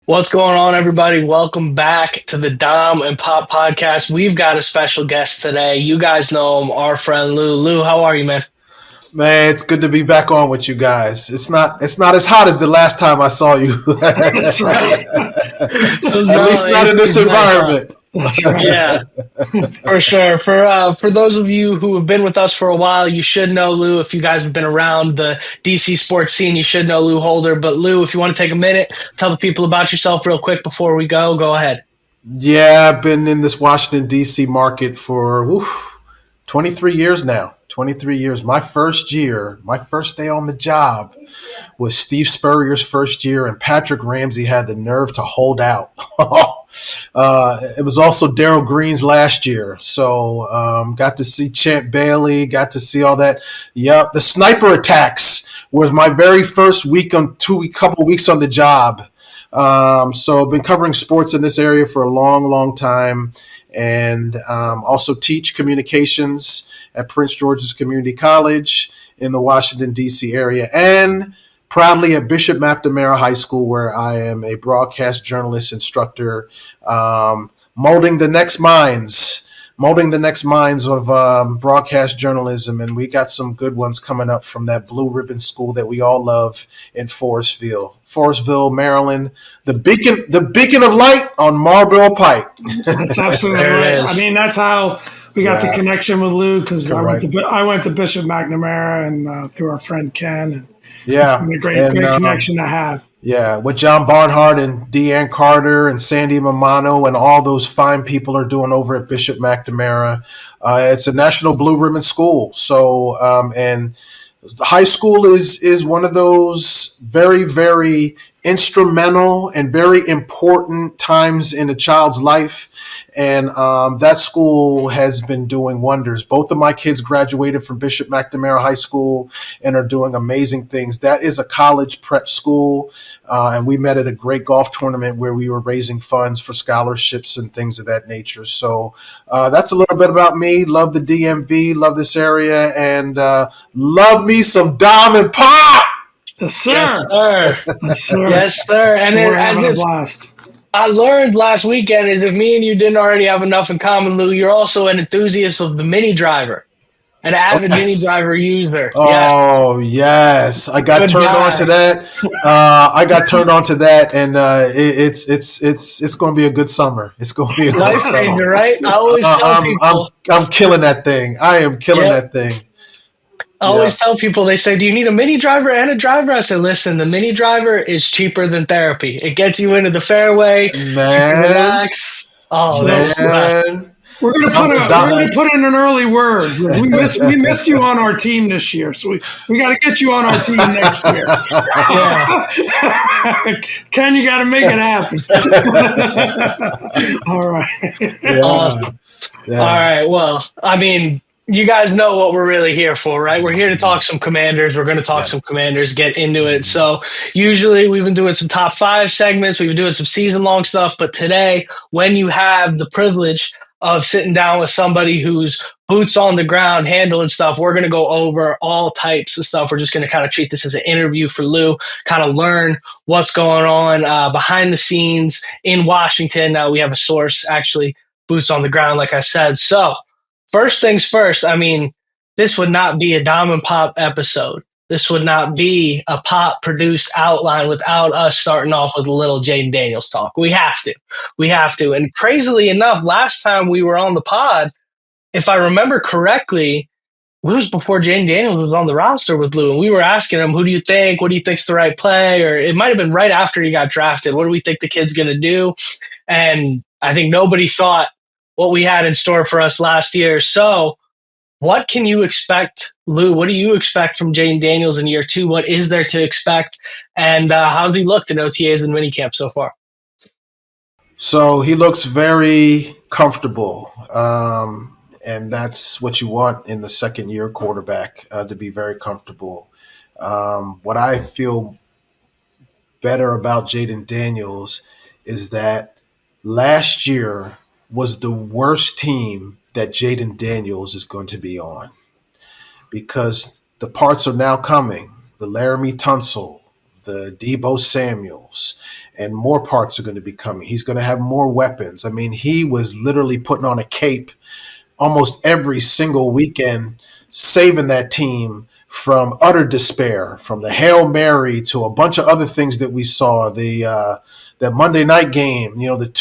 What's going on, everybody? Welcome back to the Dom and Pop podcast. We've got a special guest today. You guys know him, our friend Lou. Lou, how are you, man? Man, it's good to be back on with you guys. It's not as hot as the last time I saw you. That's right. At least not in this it's nice, huh? environment. That's right. Yeah, for sure. For those of you who have been with us for a while, you should know Lou. If you guys have been around the DC sports scene, you should know Lou Holder. But Lou, if you want to take a minute, tell the people about yourself real quick before we go ahead. Yeah, I've been in this Washington D.C. market for 23 years now. 23 years. My first day on the job was Steve Spurrier's first year, and Patrick Ramsey had the nerve to hold out. It was also Daryl Green's last year, so got to see Champ Bailey, got to see all that. Yep, the sniper attacks was my very first couple of weeks on the job. So I've been covering sports in this area for a long, long time, and also teach communications at Prince George's Community College in the Washington, D.C. area, and proudly at Bishop McNamara High School, where I am a broadcast journalist instructor, molding the next minds. Molding the next minds of broadcast journalism, and we got some good ones coming up from that blue ribbon school that we all love in Forestville, Maryland, the beacon of light on Marlboro Pike. That's absolutely There right. it is. I mean, that's how we got the Yeah, connection with Lou because correct. I went to Bishop McNamara and through our friend Ken. And it's Yeah, been a great, and great connection to have. yeah, what John Barnhart and Deanne Carter and Sandy Mamano and all those fine people are doing over at Bishop McNamara. It's a national blue ribbon school. So, and the high school is one of those very, very instrumental and very important times in a child's life. And that school has been doing wonders. Both of my kids graduated from Bishop McNamara High School and are doing amazing things. That is a college prep school. And we met at a great golf tournament where we were raising funds for scholarships and things of that nature. So that's a little bit about me. Love the DMV, love this area, and love me some Dom and Pop. Yes, Yes, sir. sir. Yes, sir. Yes, sir. And We're as having a if blast. I learned last weekend is if me and you didn't already have enough in common, Lou, you're also an enthusiast of the mini driver, an Oh, avid mini yes. driver user. Yeah, Oh yes, I got good turned on guy. to that. I got turned on to that, and it's going to be a good summer. It's going to be a good Life summer. changer, right? I always Uh, tell I'm I'm people, I'm killing that thing. I am killing yep. that thing. I Yeah, always tell people, they say, do you need a mini driver and a driver? I say, listen, the mini driver is cheaper than therapy. It gets you into the fairway. You can man, relax. Oh, man, So it's the best. man. we're It's the Dom, gonna best. put in an early word. We missed you on our team this year, so we got to get you on our team next year. Yeah, Ken, you got to make it happen. All right. yeah, awesome. All yeah, right. Well, I mean, you guys know what we're really here for, right? We're here to talk some commanders. We're going to talk yeah. some commanders, get into it. So, usually we've been doing some top five segments, we've been doing some season long stuff. But today, when you have the privilege of sitting down with somebody who's boots on the ground handling stuff, we're going to go over all types of stuff. We're just going to kind of treat this as an interview for Lou, kind of learn what's going on behind the scenes in Washington. We have a source actually boots on the ground, like I said. So, first things first, I mean, this would not be a Dom and Pop episode. This would not be a pop produced outline without us starting off with a little Jayden Daniels talk. We have to. We have to. And crazily enough, last time we were on the pod, if I remember correctly, it was before Jayden Daniels was on the roster with Lou, and we were asking him, "Who do you think? What do you think's the right play?" Or it might have been right after he got drafted. What do we think the kid's going to do? And I think nobody thought what we had in store for us last year. So, what can you expect, Lou? What do you expect from Jayden Daniels in year two? What is there to expect? And how's he looked in OTAs and minicamp so far? So he looks very comfortable. And that's what you want in the second year quarterback, to be very comfortable. What I feel better about Jayden Daniels is that last year was the worst team that Jayden Daniels is going to be on, because the parts are now coming. The Laramie Tunsil, the Debo Samuels, and more parts are going to be coming. He's going to have more weapons. I mean, he was literally putting on a cape almost every single weekend, saving that team from utter despair, from the Hail Mary to a bunch of other things that we saw. That Monday night game, the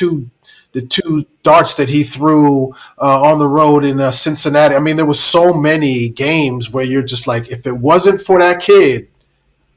two darts that he threw on the road in Cincinnati. I mean, there was so many games where you're just like, if it wasn't for that kid,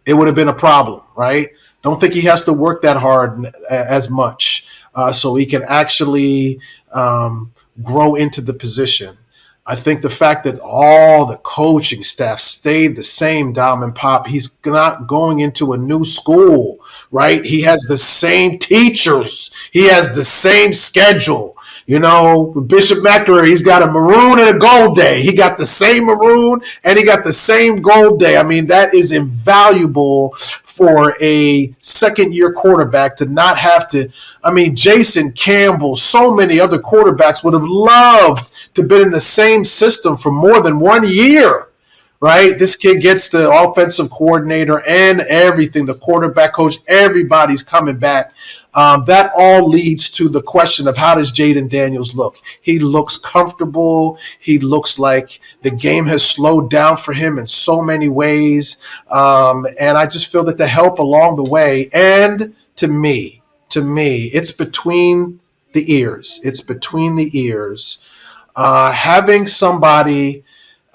it would have been a problem, right? Don't think he has to work that hard as much so he can actually grow into the position. I think the fact that all the coaching staff stayed the same, Dom and Pop, he's not going into a new school, right? He has the same teachers. He has the same schedule. Bishop McNamara, he's got a maroon and a gold day. He got the same maroon and he got the same gold day. I mean, that is invaluable for a second-year quarterback to not have to. I mean, Jason Campbell, so many other quarterbacks would have loved to be in the same system for more than 1 year, right? This kid gets the offensive coordinator and everything, the quarterback coach, everybody's coming back. That all leads to the question of, how does Jayden Daniels look? He looks comfortable. He looks like the game has slowed down for him in so many ways. And I just feel that the help along the way, and to me, it's between the ears. It's between the ears. Having somebody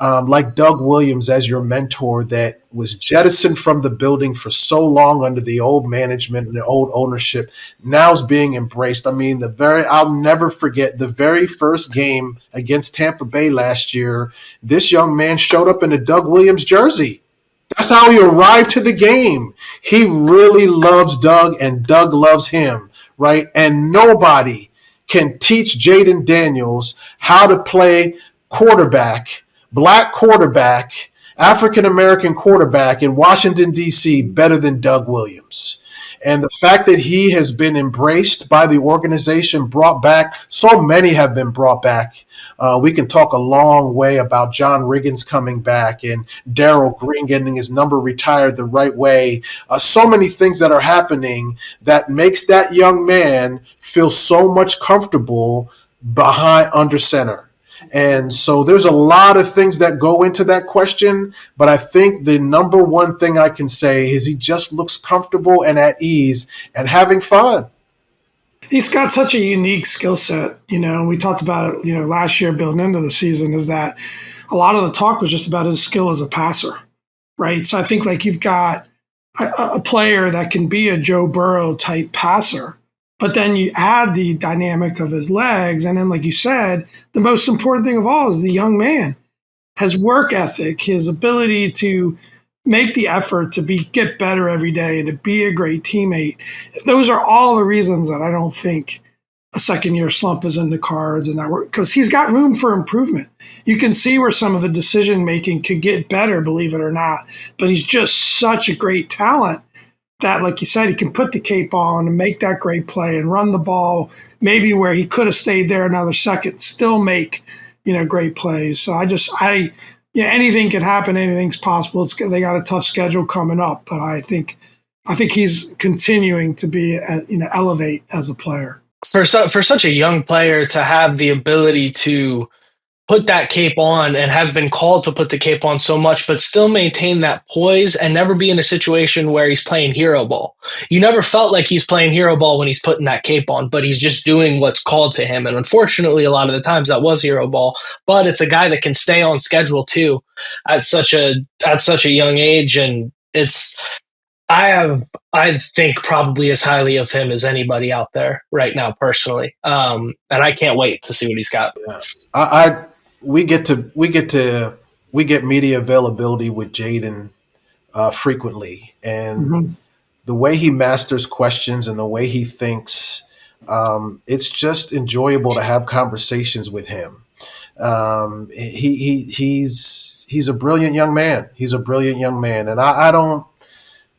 like Doug Williams as your mentor that was jettisoned from the building for so long under the old management and the old ownership, now is being embraced. I mean, I'll never forget the very first game against Tampa Bay last year. This young man showed up in a Doug Williams jersey. That's how he arrived to the game. He really loves Doug, and Doug loves him, right? And nobody can teach Jayden Daniels how to play quarterback, black quarterback, African-American quarterback in Washington, D.C. better than Doug Williams. And the fact that he has been embraced by the organization, brought back, so many have been brought back. We can talk a long way about John Riggins coming back and Darrell Green getting his number retired the right way. So many things that are happening that makes that young man feel so much comfortable under center. And so there's a lot of things that go into that question, but I think the number one thing I can say is he just looks comfortable and at ease and having fun. He's got such a unique skill set, we talked about it, last year building into the season, is that a lot of the talk was just about his skill as a passer, right? So I think like you've got a player that can be a Joe Burrow type passer, but then you add the dynamic of his legs. And then, like you said, the most important thing of all is the young man, his work ethic, his ability to make the effort to get better every day and to be a great teammate. Those are all the reasons that I don't think a second-year slump is in the cards, and that because he's got room for improvement. You can see where some of the decision-making could get better, believe it or not, but he's just such a great talent that, like you said, he can put the cape on and make that great play and run the ball maybe where he could have stayed there another second, still make, great plays. So anything can happen. Anything's possible. They got a tough schedule coming up, but I think he's continuing to be, elevate as a player. For such a young player to have the ability to put that cape on and have been called to put the cape on so much, but still maintain that poise and never be in a situation where he's playing hero ball. You never felt like he's playing hero ball when he's putting that cape on, but he's just doing what's called to him. And unfortunately, a lot of the times that was hero ball, but it's a guy that can stay on schedule too at such a young age. And I think probably as highly of him as anybody out there right now, personally. And I can't wait to see what he's got. Yeah. We get media availability with Jayden frequently, and the way he masters questions and the way he thinks, it's just enjoyable to have conversations with him. He's a brilliant young man. And I don't.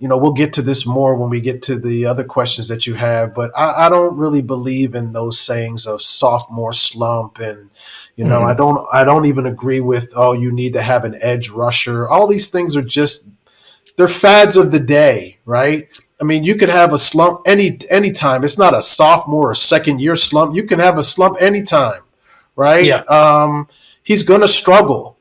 We'll get to this more when we get to the other questions that you have, but I don't really believe in those sayings of sophomore slump. And, I don't even agree with, you need to have an edge rusher. All these things are just they're fads of the day, right? I mean, you could have a slump any time. It's not a sophomore or second year slump. You can have a slump anytime, right? Yeah. He's going to struggle.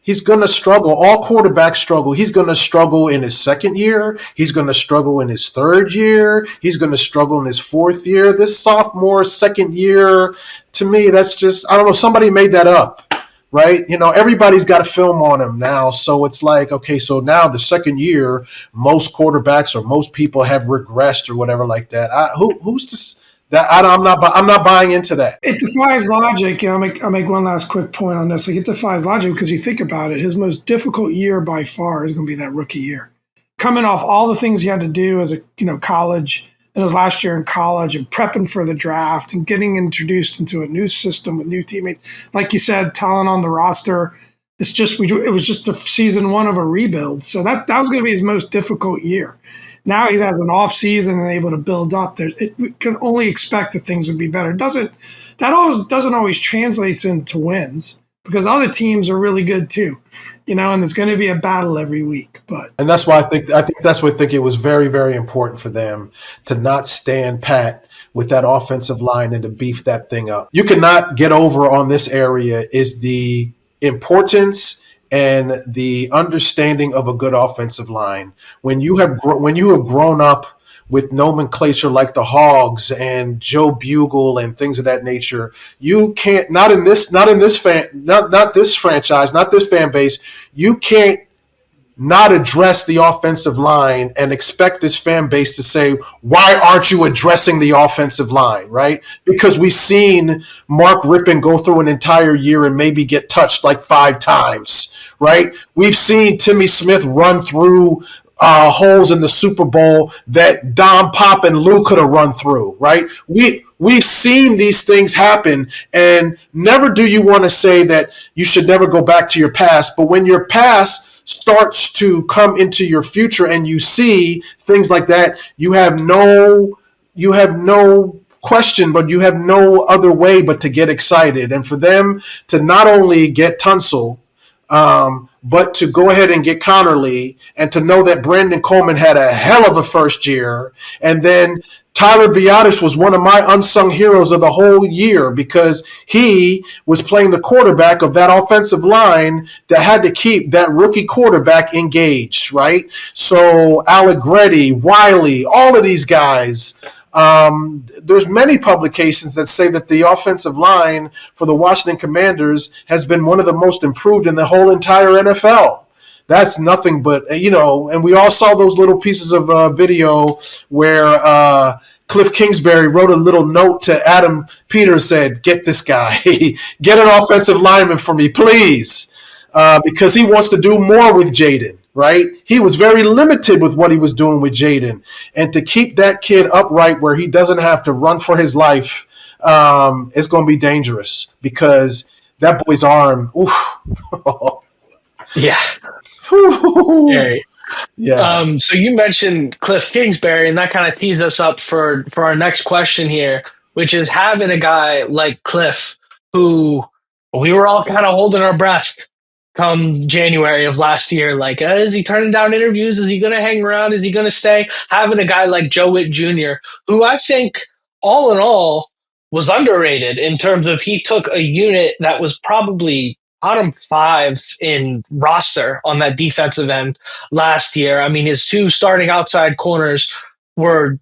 He's going to struggle. All quarterbacks struggle. He's going to struggle in his second year. He's going to struggle in his third year. He's going to struggle in his fourth year. This sophomore, second year, to me, that's just, I don't know, somebody made that up, right? You know, everybody's got a film on him now. So it's like, okay, so now the second year, most quarterbacks or most people have regressed or whatever like that. Who's to that? I'm not buying into that. It defies logic. I'll make one last quick point on this. Like, it defies logic because you think about it, his most difficult year by far is going to be that rookie year. Coming off all the things he had to do as a college and his last year in college and prepping for the draft and getting introduced into a new system with new teammates. Like you said, talent on the roster. It was just a season one of a rebuild. So that was going to be his most difficult year. Now he has an off season and able to build up. We can only expect that things would be better. Doesn't always translates into wins because other teams are really good too, and there's going to be a battle every week. And that's why I think that's why I think it was very, very important for them to not stand pat with that offensive line and to beef that thing up. You cannot get over on this area is the importance and the understanding of a good offensive line. When you have grown up with nomenclature like the Hogs and Joe Bugle and things of that nature, you can't not this franchise, not this fan base, you can't not address the offensive line and expect this fan base to say, why aren't you addressing the offensive line, right? Because we've seen Mark Rippon go through an entire year and maybe get touched like 5 times, right? We've seen Timmy Smith run through holes in the Super Bowl that Dom, Pop, and Lou could have run through, right? We've seen these things happen, and never do you want to say that you should never go back to your past, but when your past starts to come into your future and you see things like that, you have no question, but you have no other way but to get excited. And for them to not only get Tunsil, but to go ahead and get Connerly and to know that Brandon Coleman had a hell of a first year. And then Tyler Biadasz was one of my unsung heroes of the whole year because he was playing the quarterback of that offensive line that had to keep that rookie quarterback engaged, right? So Allegretti, Wiley, all of these guys. There's many publications that say that the offensive line for the Washington Commanders has been one of the most improved in the whole entire NFL. That's nothing but, and we all saw those little pieces of video where Cliff Kingsbury wrote a little note to Adam Peters, said, get this guy, get an offensive lineman for me, please, because he wants to do more with Jayden. Right? He was very limited with what he was doing with Jayden. And to keep that kid upright where he doesn't have to run for his life is going to be dangerous because that boy's arm, oof. Yeah. Scary. Yeah. So you mentioned Cliff Kingsbury, and that kind of tees us up for our next question here, which is having a guy like Cliff who we were all kind of holding our breath come January of last year, like, is he turning down interviews? Is he going to hang around? Is he going to stay? Having a guy like Joe Witt Jr., who I think all in all was underrated in terms of he took a unit that was probably bottom 5 in roster on that defensive end last year. I mean, his 2 starting outside corners were,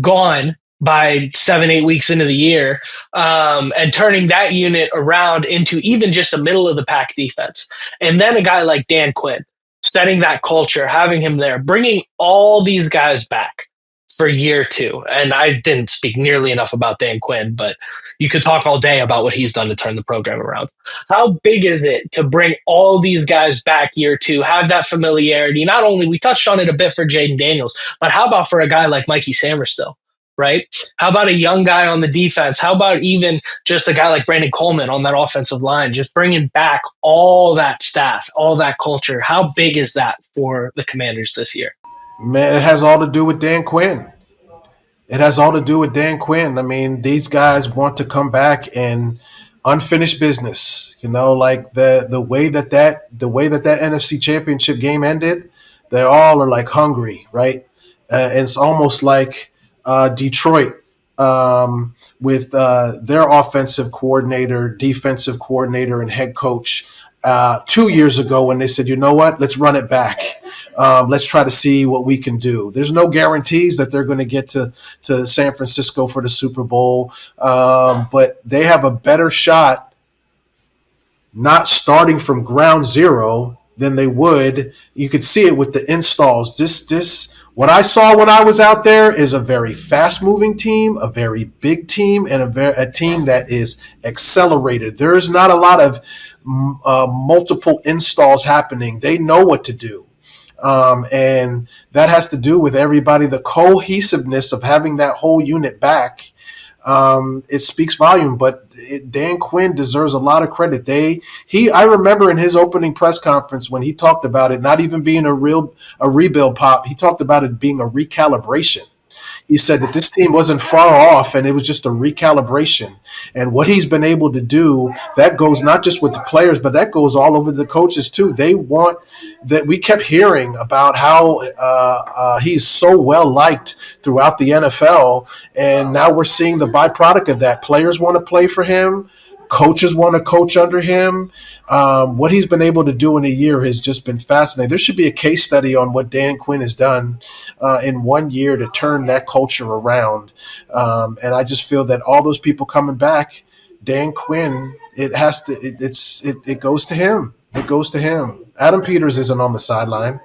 gone by 7-8 weeks into the year, and turning that unit around into even just a middle of the pack defense. And then a guy like Dan Quinn, setting that culture, having him there, bringing all these guys back for year 2. And I didn't speak nearly enough about Dan Quinn, but you could talk all day about what he's done to turn the program around. How big is it to bring all these guys back year 2, have that familiarity? Not only, we touched on it a bit for Jayden Daniels, but how about for a guy like Mikey Samerstill? Right? How about a young guy on the defense? How about even just a guy like Brandon Coleman on that offensive line? Just bringing back all that staff, all that culture. How big is that for the Commanders this year? Man, it has all to do with Dan Quinn. It has all to do with Dan Quinn. I mean, these guys want to come back and unfinished business. Like the way that NFC Championship game ended, They all are like hungry, right? And it's almost like Detroit with their offensive coordinator, defensive coordinator, and head coach 2 years ago when they said, you know what, let's run it back. Let's try to see what we can do. There's no guarantees that they're going to get to San Francisco for the Super Bowl, but they have a better shot not starting from ground zero than they would. You could see it with the installs. This what I saw when I was out there is a very fast moving team, a very big team, and a team that is accelerated. There's not a lot of multiple installs happening. They know what to do. And that has to do with everybody, the cohesiveness of having that whole unit back. It speaks volume, but Dan Quinn deserves a lot of credit. I remember in his opening press conference when he talked about it not even being a rebuild pop, he talked about it being a recalibration. He said that this team wasn't far off and it was just a recalibration. And what he's been able to do, that goes not just with the players, but that goes all over the coaches too. They want that. We kept hearing about how he's so well liked throughout the NFL. And now we're seeing the byproduct of that. Players want to play for him. Coaches want to coach under him. What he's been able to do in a year has just been fascinating. There should be a case study on what Dan Quinn has done in 1 year to turn that culture around. And I just feel that all those people coming back, Dan Quinn, it goes to him. It goes to him. Adam Peters isn't on the sideline.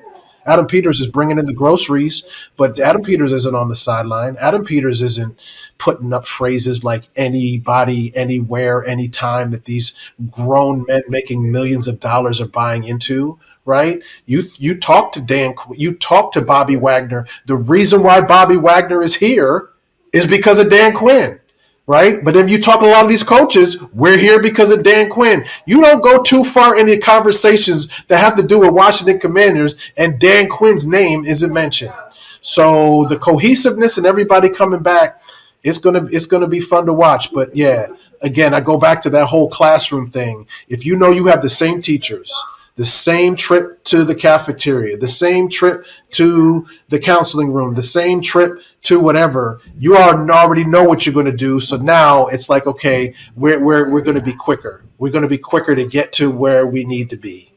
Adam Peters is bringing in the groceries, but Adam Peters isn't on the sideline. Adam Peters isn't putting up phrases like anybody, anywhere, anytime that these grown men making millions of dollars are buying into, right? You talk to you talk to Bobby Wagner. The reason why Bobby Wagner is here is because of Dan Quinn. Right? But then you talk to a lot of these coaches, we're here because of Dan Quinn. You don't go too far into conversations that have to do with Washington Commanders and Dan Quinn's name isn't mentioned. So the cohesiveness and everybody coming back, it's gonna be fun to watch. But yeah, again, I go back to that whole classroom thing. If you know you have the same teachers, the same trip to the cafeteria, the same trip to the counseling room, the same trip to whatever, you already know what you're going to do. So now it's like, okay, we're going to be quicker. We're going to be quicker to get to where we need to be.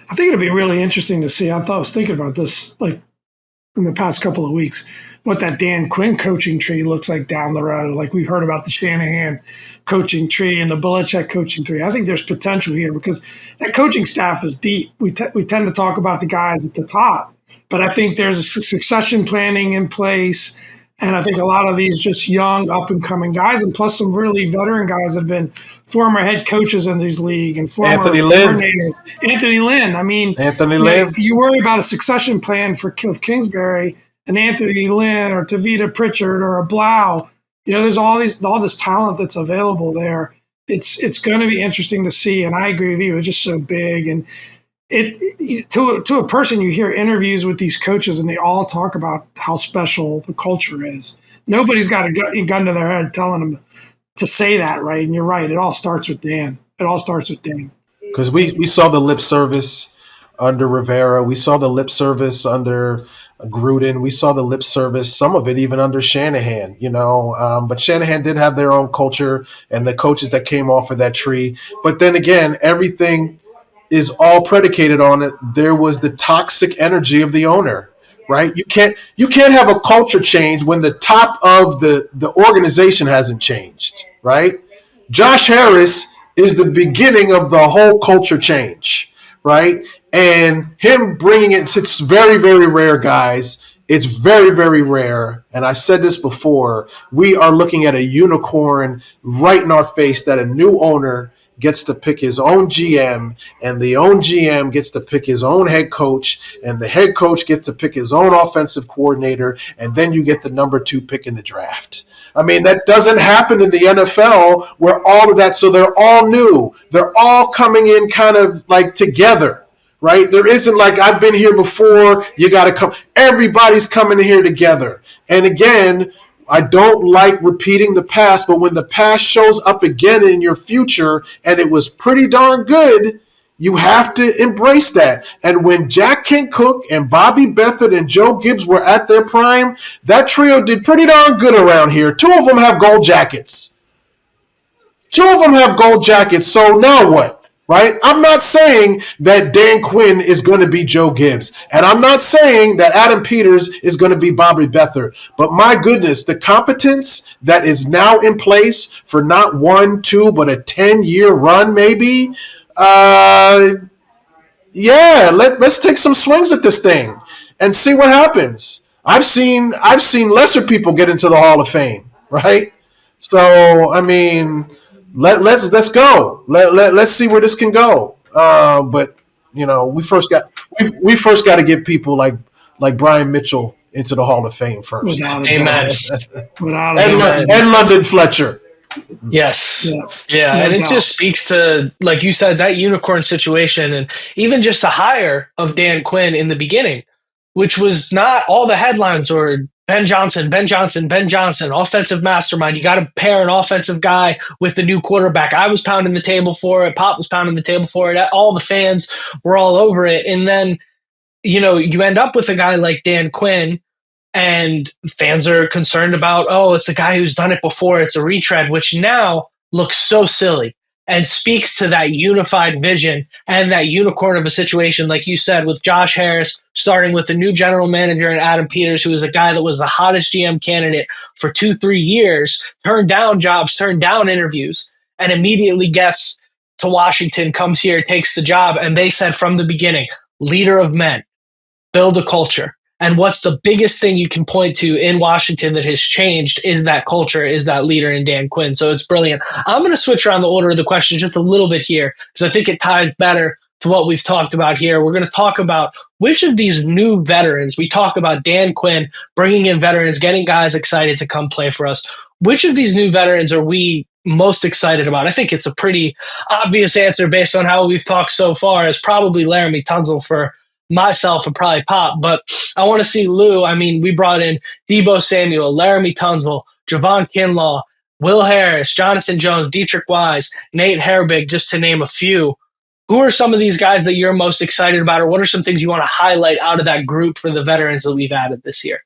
I think it'll be really interesting to see. I was thinking about this like in the past couple of weeks, what that Dan Quinn coaching tree looks like down the road. Like we heard about the Shanahan coaching tree and the Belichick coaching tree. I think there's potential here because that coaching staff is deep. We tend to talk about the guys at the top, but I think there's a succession planning in place. And I think a lot of these just young, up-and-coming guys, and plus some really veteran guys have been former head coaches in this league and former coordinators. Anthony Lynn. I mean, you worry about a succession plan for Cliff Kingsbury and Anthony Lynn or Tavita Pritchard or a Blau. There's all this talent that's available there. It's going to be interesting to see, and I agree with you. It's just so big, and to a person, you hear interviews with these coaches, and they all talk about how special the culture is. Nobody's got a gun to their head telling them to say that, right? And you're right. It all starts with Dan. Because we saw the lip service under Rivera. We saw the lip service under Gruden. We saw the lip service, some of it even under Shanahan, but Shanahan did have their own culture and the coaches that came off of that tree. But then again, everything is all predicated on it. There was the toxic energy of the owner, right? You can't have a culture change when the top of the organization hasn't changed, right? Josh Harris is the beginning of the whole culture change, right? And him bringing it's very, very rare, guys. It's very, very rare. And I said this before, we are looking at a unicorn right in our face that a new owner gets to pick his own GM, and the own GM gets to pick his own head coach, and the head coach gets to pick his own offensive coordinator, and then you get the number 2 pick in the draft. I mean, that doesn't happen in the NFL where all of that, so they're all new. They're all coming in kind of like together, right? There isn't like, I've been here before, you got to come. Everybody's coming here together. And again, I don't like repeating the past, but when the past shows up again in your future and it was pretty darn good, You have to embrace that. And when Jack Kent Cook and Bobby Beathard and Joe Gibbs were at their prime, that trio did pretty darn good around here. Two of them have gold jackets. So now what? Right? I'm not saying that Dan Quinn is going to be Joe Gibbs. And I'm not saying that Adam Peters is going to be Bobby Beathard. But my goodness, the competence that is now in place for not 1, 2, but a 10-year run maybe, let's take some swings at this thing and see what happens. I've seen lesser people get into the Hall of Fame, right? So I mean, let's go. Let's see where this can go. But we first got to get people like Brian Mitchell into the Hall of Fame first. Amen. And London Fletcher. Yes. Yeah. And it just speaks to, like you said, that unicorn situation, and even just the hire of Dan Quinn in the beginning, which was not all the headlines or Ben Johnson, offensive mastermind. You got to pair an offensive guy with the new quarterback. I was pounding the table for it. Pop was pounding the table for it. All the fans were all over it. And then, you end up with a guy like Dan Quinn, and fans are concerned about, it's a guy who's done it before. It's a retread, which now looks so silly and speaks to that unified vision and that unicorn of a situation, like you said, with Josh Harris starting with the new general manager and Adam Peters, who is a guy that was the hottest GM candidate for 2-3 years, turned down jobs, turned down interviews, and immediately gets to Washington, comes here, takes the job. And they said from the beginning, leader of men, build a culture. And what's the biggest thing you can point to in Washington that has changed is that culture, is that leader in Dan Quinn. So it's brilliant. I'm going to switch around the order of the question just a little bit here because I think it ties better to what we've talked about here. We're going to talk about which of these new veterans, we talk about Dan Quinn bringing in veterans, getting guys excited to come play for us. Which of these new veterans are we most excited about? I think it's a pretty obvious answer based on how we've talked so far. Is probably Laramie Tunsil for myself and probably Pop, but I want to see Lou. I mean, we brought in Deebo Samuel, Laramie Tunsil, Javon Kinlaw, Will Harris, Jonathan Jones, Dietrich Wise, Nate Herbig, just to name a few. Who are some of these guys that you're most excited about, or what are some things you want to highlight out of that group for the veterans that we've added this year?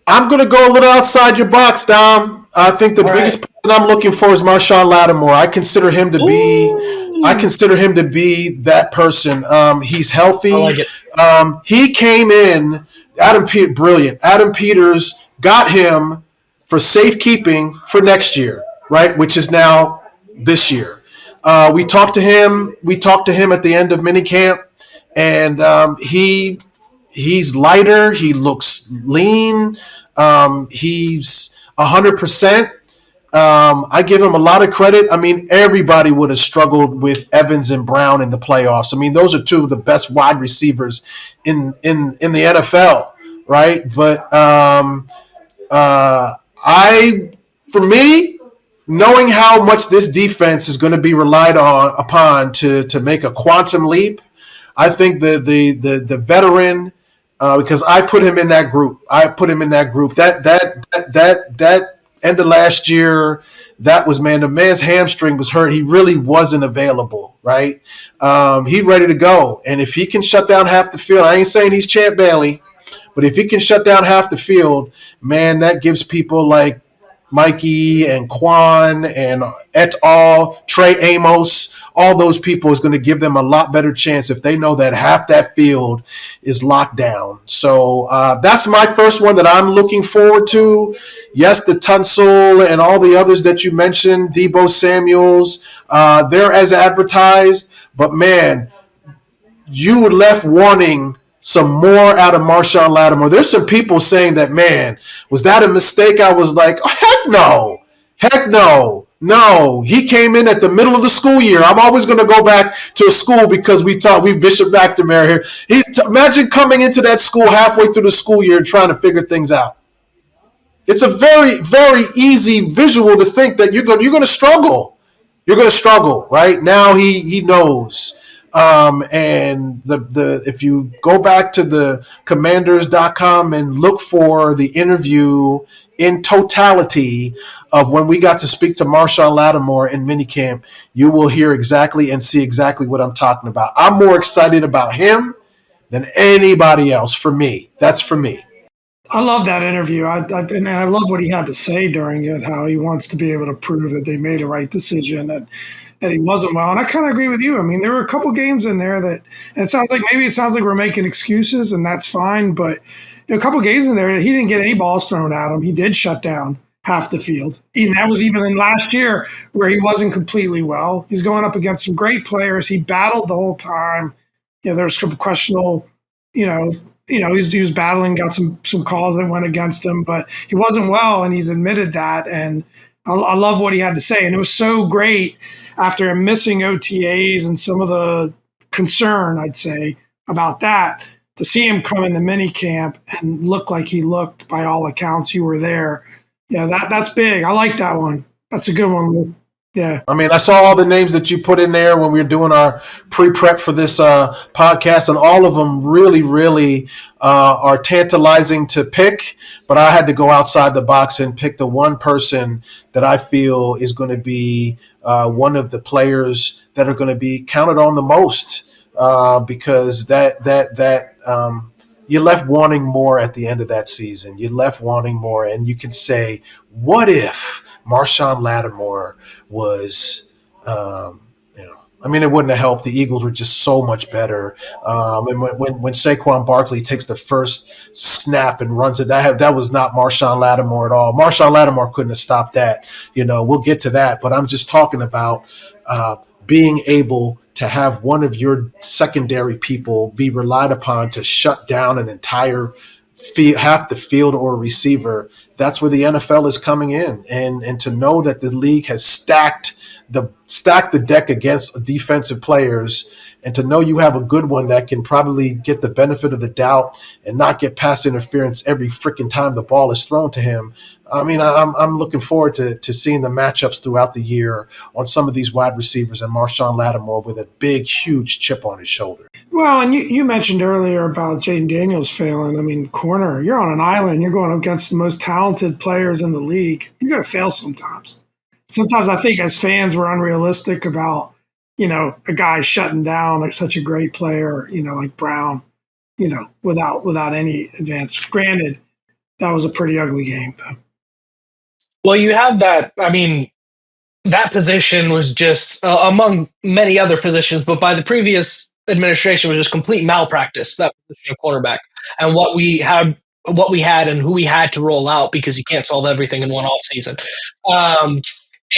I'm going to go a little outside your box, Dom. I think the biggest person I'm looking for is Marshawn Lattimore. I consider him to be that person. He's healthy. I like it. He came in, brilliant. Adam Peters got him for safekeeping for next year, right? Which is now this year. We talked to him at the end of minicamp, and he's lighter. He looks lean. He's 100%. I give him a lot of credit. I mean, everybody would have struggled with Evans and Brown in the playoffs. I mean, those are two of the best wide receivers in the NFL, right? But for me, knowing how much this defense is going to be relied upon to make a quantum leap, I think the veteran. Because I put him in that group. That end of last year, the man's hamstring was hurt. He really wasn't available, right? He's ready to go. And if he can shut down half the field, I ain't saying he's Champ Bailey, but if he can shut down half the field, man, that gives people like Mikey and Quan and et al., Trey Amos, all those people is going to give them a lot better chance if they know that half that field is locked down. So that's my first one that I'm looking forward to. Yes, the Tunsil and all the others that you mentioned, Deebo Samuels, they're as advertised. But, man, you were left wanting some more out of Marshawn Lattimore. There's some people saying that, man, was that a mistake? I was like, oh, heck no. No, he came in at the middle of the school year. I'm always going to go back to a school because we Bishop McNamara here. Imagine coming into that school halfway through the school year and trying to figure things out. It's a very, very easy visual to think that you're going to struggle. You're going to struggle, right? Now he knows. And if you go back to the commanders.com and look for the interview in totality of when we got to speak to Marshawn Lattimore in minicamp, you will hear exactly and see exactly what I'm talking about. I'm more excited about him than anybody else. For me, that's for me. I love that interview. And I love what he had to say during it, how he wants to be able to prove that they made a right decision, that he wasn't well. And I kind of agree with you. I mean, there were a couple games in there that, and it sounds like we're making excuses, and that's fine. But a couple games in there, he didn't get any balls thrown at him. He did shut down half the field. And that was even in last year where he wasn't completely well. He's going up against some great players. He battled the whole time. There was some questionable, he was battling, got some calls that went against him, but he wasn't well, and he's admitted that. And I love what he had to say. And it was so great after missing OTAs and some of the concern, I'd say, about that, to see him come into minicamp and look like he looked by all accounts. You were there. Yeah, that's big. I like that one. That's a good one. Yeah. I mean, I saw all the names that you put in there when we were doing our pre-prep for this podcast, and all of them really, really are tantalizing to pick. But I had to go outside the box and pick the one person that I feel is going to be one of the players that are going to be counted on the most, because you left wanting more at the end of that season. You left wanting more, and you can say, what if Marshawn Lattimore was, it wouldn't have helped. The Eagles were just so much better. And when Saquon Barkley takes the first snap and runs it, that was not Marshawn Lattimore at all. Marshawn Lattimore couldn't have stopped that. We'll get to that, but I'm just talking about being able to have one of your secondary people be relied upon to shut down an entire half the field or receiver. That's where the NFL is coming in, and to know that the league has stacked the deck against defensive players, and to know you have a good one that can probably get the benefit of the doubt and not get pass interference every freaking time the ball is thrown to him. I mean, I'm looking forward to seeing the matchups throughout the year on some of these wide receivers and Marshawn Lattimore with a big, huge chip on his shoulder. Well, and you mentioned earlier about Jayden Daniels failing. I mean, corner, you're on an island. You're going up against the most talented players in the league. You're going to fail sometimes. Sometimes I think as fans we're unrealistic about, a guy shutting down like such a great player, like Brown, without any advance. Granted, that was a pretty ugly game, though. Well, you have that. I mean, that position was just among many other positions, but by the previous administration was just complete malpractice. That position of quarterback, and what we had, and who we had to roll out, because you can't solve everything in one off season.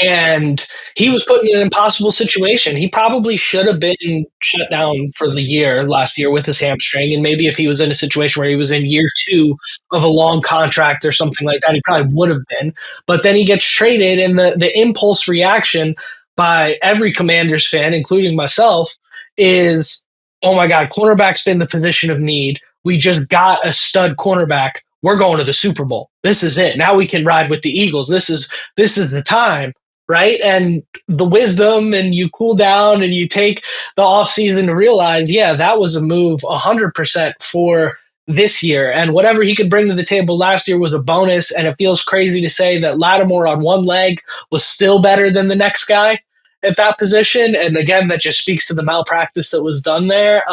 And he was put in an impossible situation. He probably should have been shut down for the year last year with his hamstring. And maybe if he was in a situation where he was in year 2 of a long contract or something like that, he probably would have been. But then he gets traded, and the impulse reaction by every Commanders fan, including myself, is, oh my God, cornerback's been the position of need. We just got a stud cornerback. We're going to the Super Bowl. This is it. Now we can ride with the Eagles. This is the time. Right. And the wisdom, and you cool down and you take the offseason to realize, yeah, that was a move 100% for this year. And whatever he could bring to the table last year was a bonus. And it feels crazy to say that Lattimore on one leg was still better than the next guy at that position. And again, that just speaks to the malpractice that was done there.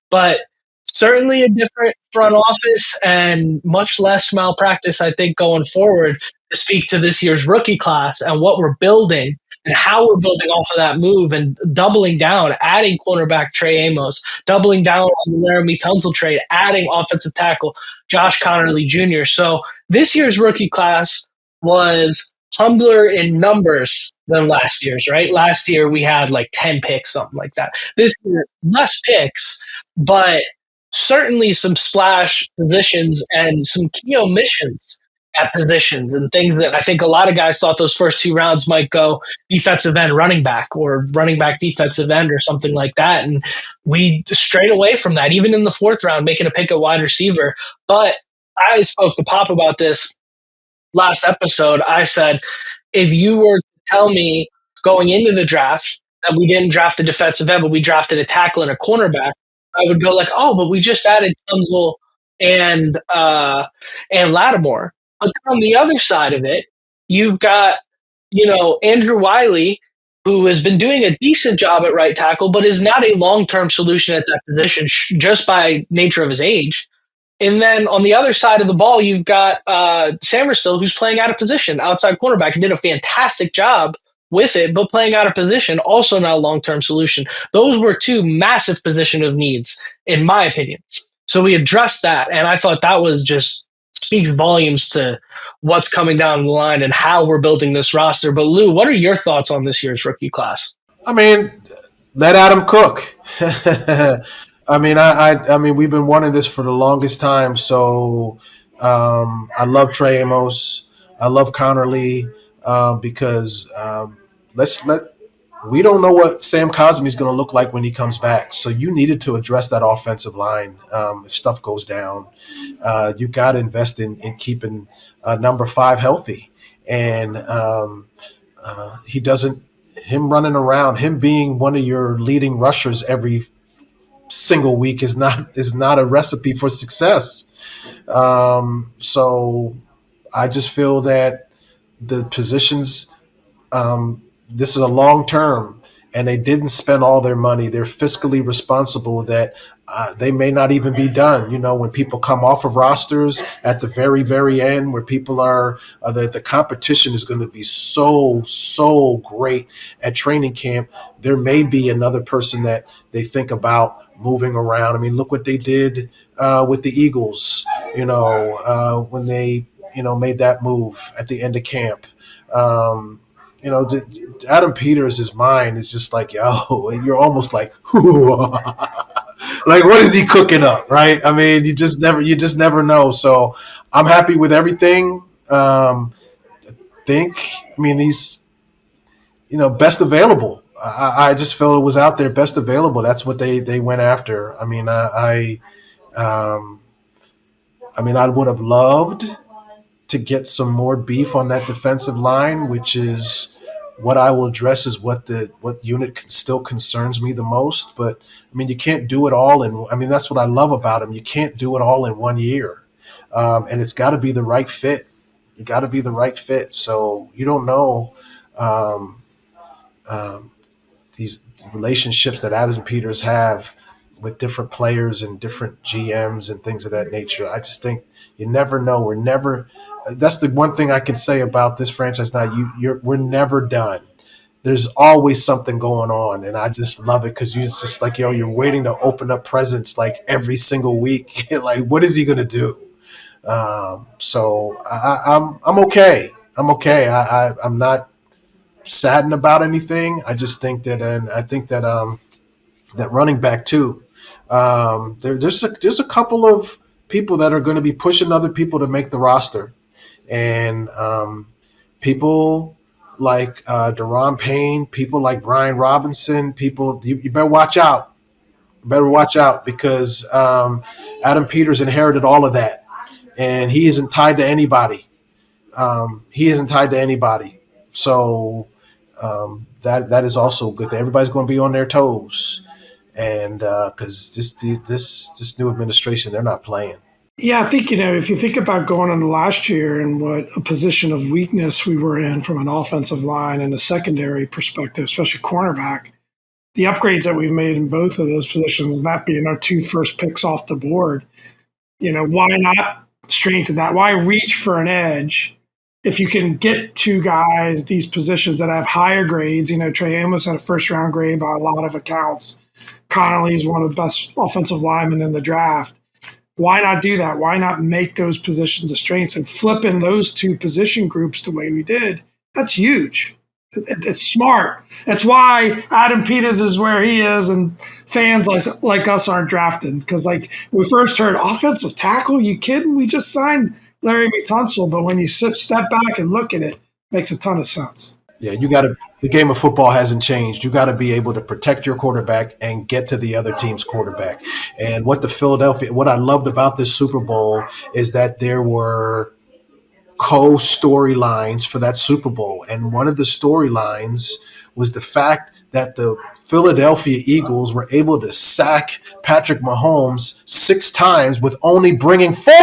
But certainly a different front office and much less malpractice, I think, going forward, to speak to this year's rookie class and what we're building and how we're building off of that move, and doubling down, adding cornerback Trey Amos, doubling down on the Laramie Tunsil trade, adding offensive tackle Josh Connerly Jr. So this year's rookie class was humbler in numbers than last year's, right? Last year we had like 10 picks, something like that. This year, less picks, but certainly some splash positions and some key omissions at positions, and things that I think a lot of guys thought those first 2 rounds might go defensive end, running back, or running back, defensive end, or something like that. And we strayed away from that, even in the 4th round, making a pick at wide receiver. But I spoke to Pop about this last episode. I said, if you were to tell me going into the draft that we didn't draft a defensive end, but we drafted a tackle and a cornerback, I would go like, oh, but we just added Tunsil and Lattimore. But on the other side of it, you've got, Andrew Wiley, who has been doing a decent job at right tackle, but is not a long term solution at that position just by nature of his age. And then on the other side of the ball, you've got Samerstill, who's playing out of position, outside cornerback, and did a fantastic job with it, but playing out of position, also not a long-term solution. Those were two massive position of needs, in my opinion. So we addressed that, and I thought that was just speaks volumes to what's coming down the line and how we're building this roster. But Lou, what are your thoughts on this year's rookie class? I mean, let Adam cook. I mean, we've been wanting this for the longest time. So I love Trey Amos. I love Connor Lee because let's let we don't know what Sam Cosmi is going to look like when he comes back. So you needed to address that offensive line if stuff goes down. You got to invest in keeping number 5 healthy, and he doesn't. Him running around, him being one of your leading rushers every single week is not a recipe for success. So I just feel that the positions, this is a long term, and they didn't spend all their money. They're fiscally responsible that they may not even be done. When people come off of rosters at the very, very end, where people are, the competition is going to be so great at training camp. There may be another person that they think about moving around. I mean, look what they did with the Eagles, when they, made that move at the end of camp. Adam Peters' mind is just like, yo, you're almost like, like, what is he cooking up, right? I mean, you just never know. So I'm happy with everything. These, best available. I just felt it was out there, best available. That's what they went after. I mean, I would have loved to get some more beef on that defensive line, which is what I will address is what unit still concerns me the most. But I mean, you can't do it all that's what I love about him. You can't do it all in 1 year, and it's got to be the right fit. You got to be the right fit. So you don't know these relationships that Adam Peters have with different players and different GMs and things of that nature. I just think you never know. That's the one thing I can say about this franchise now. We're never done. There's always something going on, and I just love it because it's just like, you're waiting to open up presents like every single week. Like, what is he gonna do? So I'm okay. I'm okay. I'm not saddened about anything. I just think that, and I think that that running back too. There's a couple of people that are going to be pushing other people to make the roster. And people like Daron Payne, people like Brian Robinson, you better watch out. Better watch out because Adam Peters inherited all of that, and he isn't tied to anybody. So that is also good. Everybody's going to be on their toes, and because this new administration, they're not playing. Yeah, I think, if you think about going into last year and what a position of weakness we were in from an offensive line and a secondary perspective, especially cornerback, the upgrades that we've made in both of those positions, that being our 2 first picks off the board, why not strengthen that? Why reach for an edge if you can get 2 guys, these positions that have higher grades? Trey Amos had a first-round grade by a lot of accounts. Connolly is one of the best offensive linemen in the draft. Why not do that? Why not make those positions a strength and flipping those 2 position groups the way we did? That's huge. It's smart. That's why Adam Peters is where he is, and fans like us aren't drafted. Because we first heard offensive tackle, you kidding? We just signed Larry Tunsil, but when you step back and look at it, it makes a ton of sense. Yeah, the game of football hasn't changed. You got to be able to protect your quarterback and get to the other team's quarterback. And what I loved about this Super Bowl is that there were co-storylines for that Super Bowl. And one of the storylines was the fact that the Philadelphia Eagles were able to sack Patrick Mahomes 6 times with only bringing 4.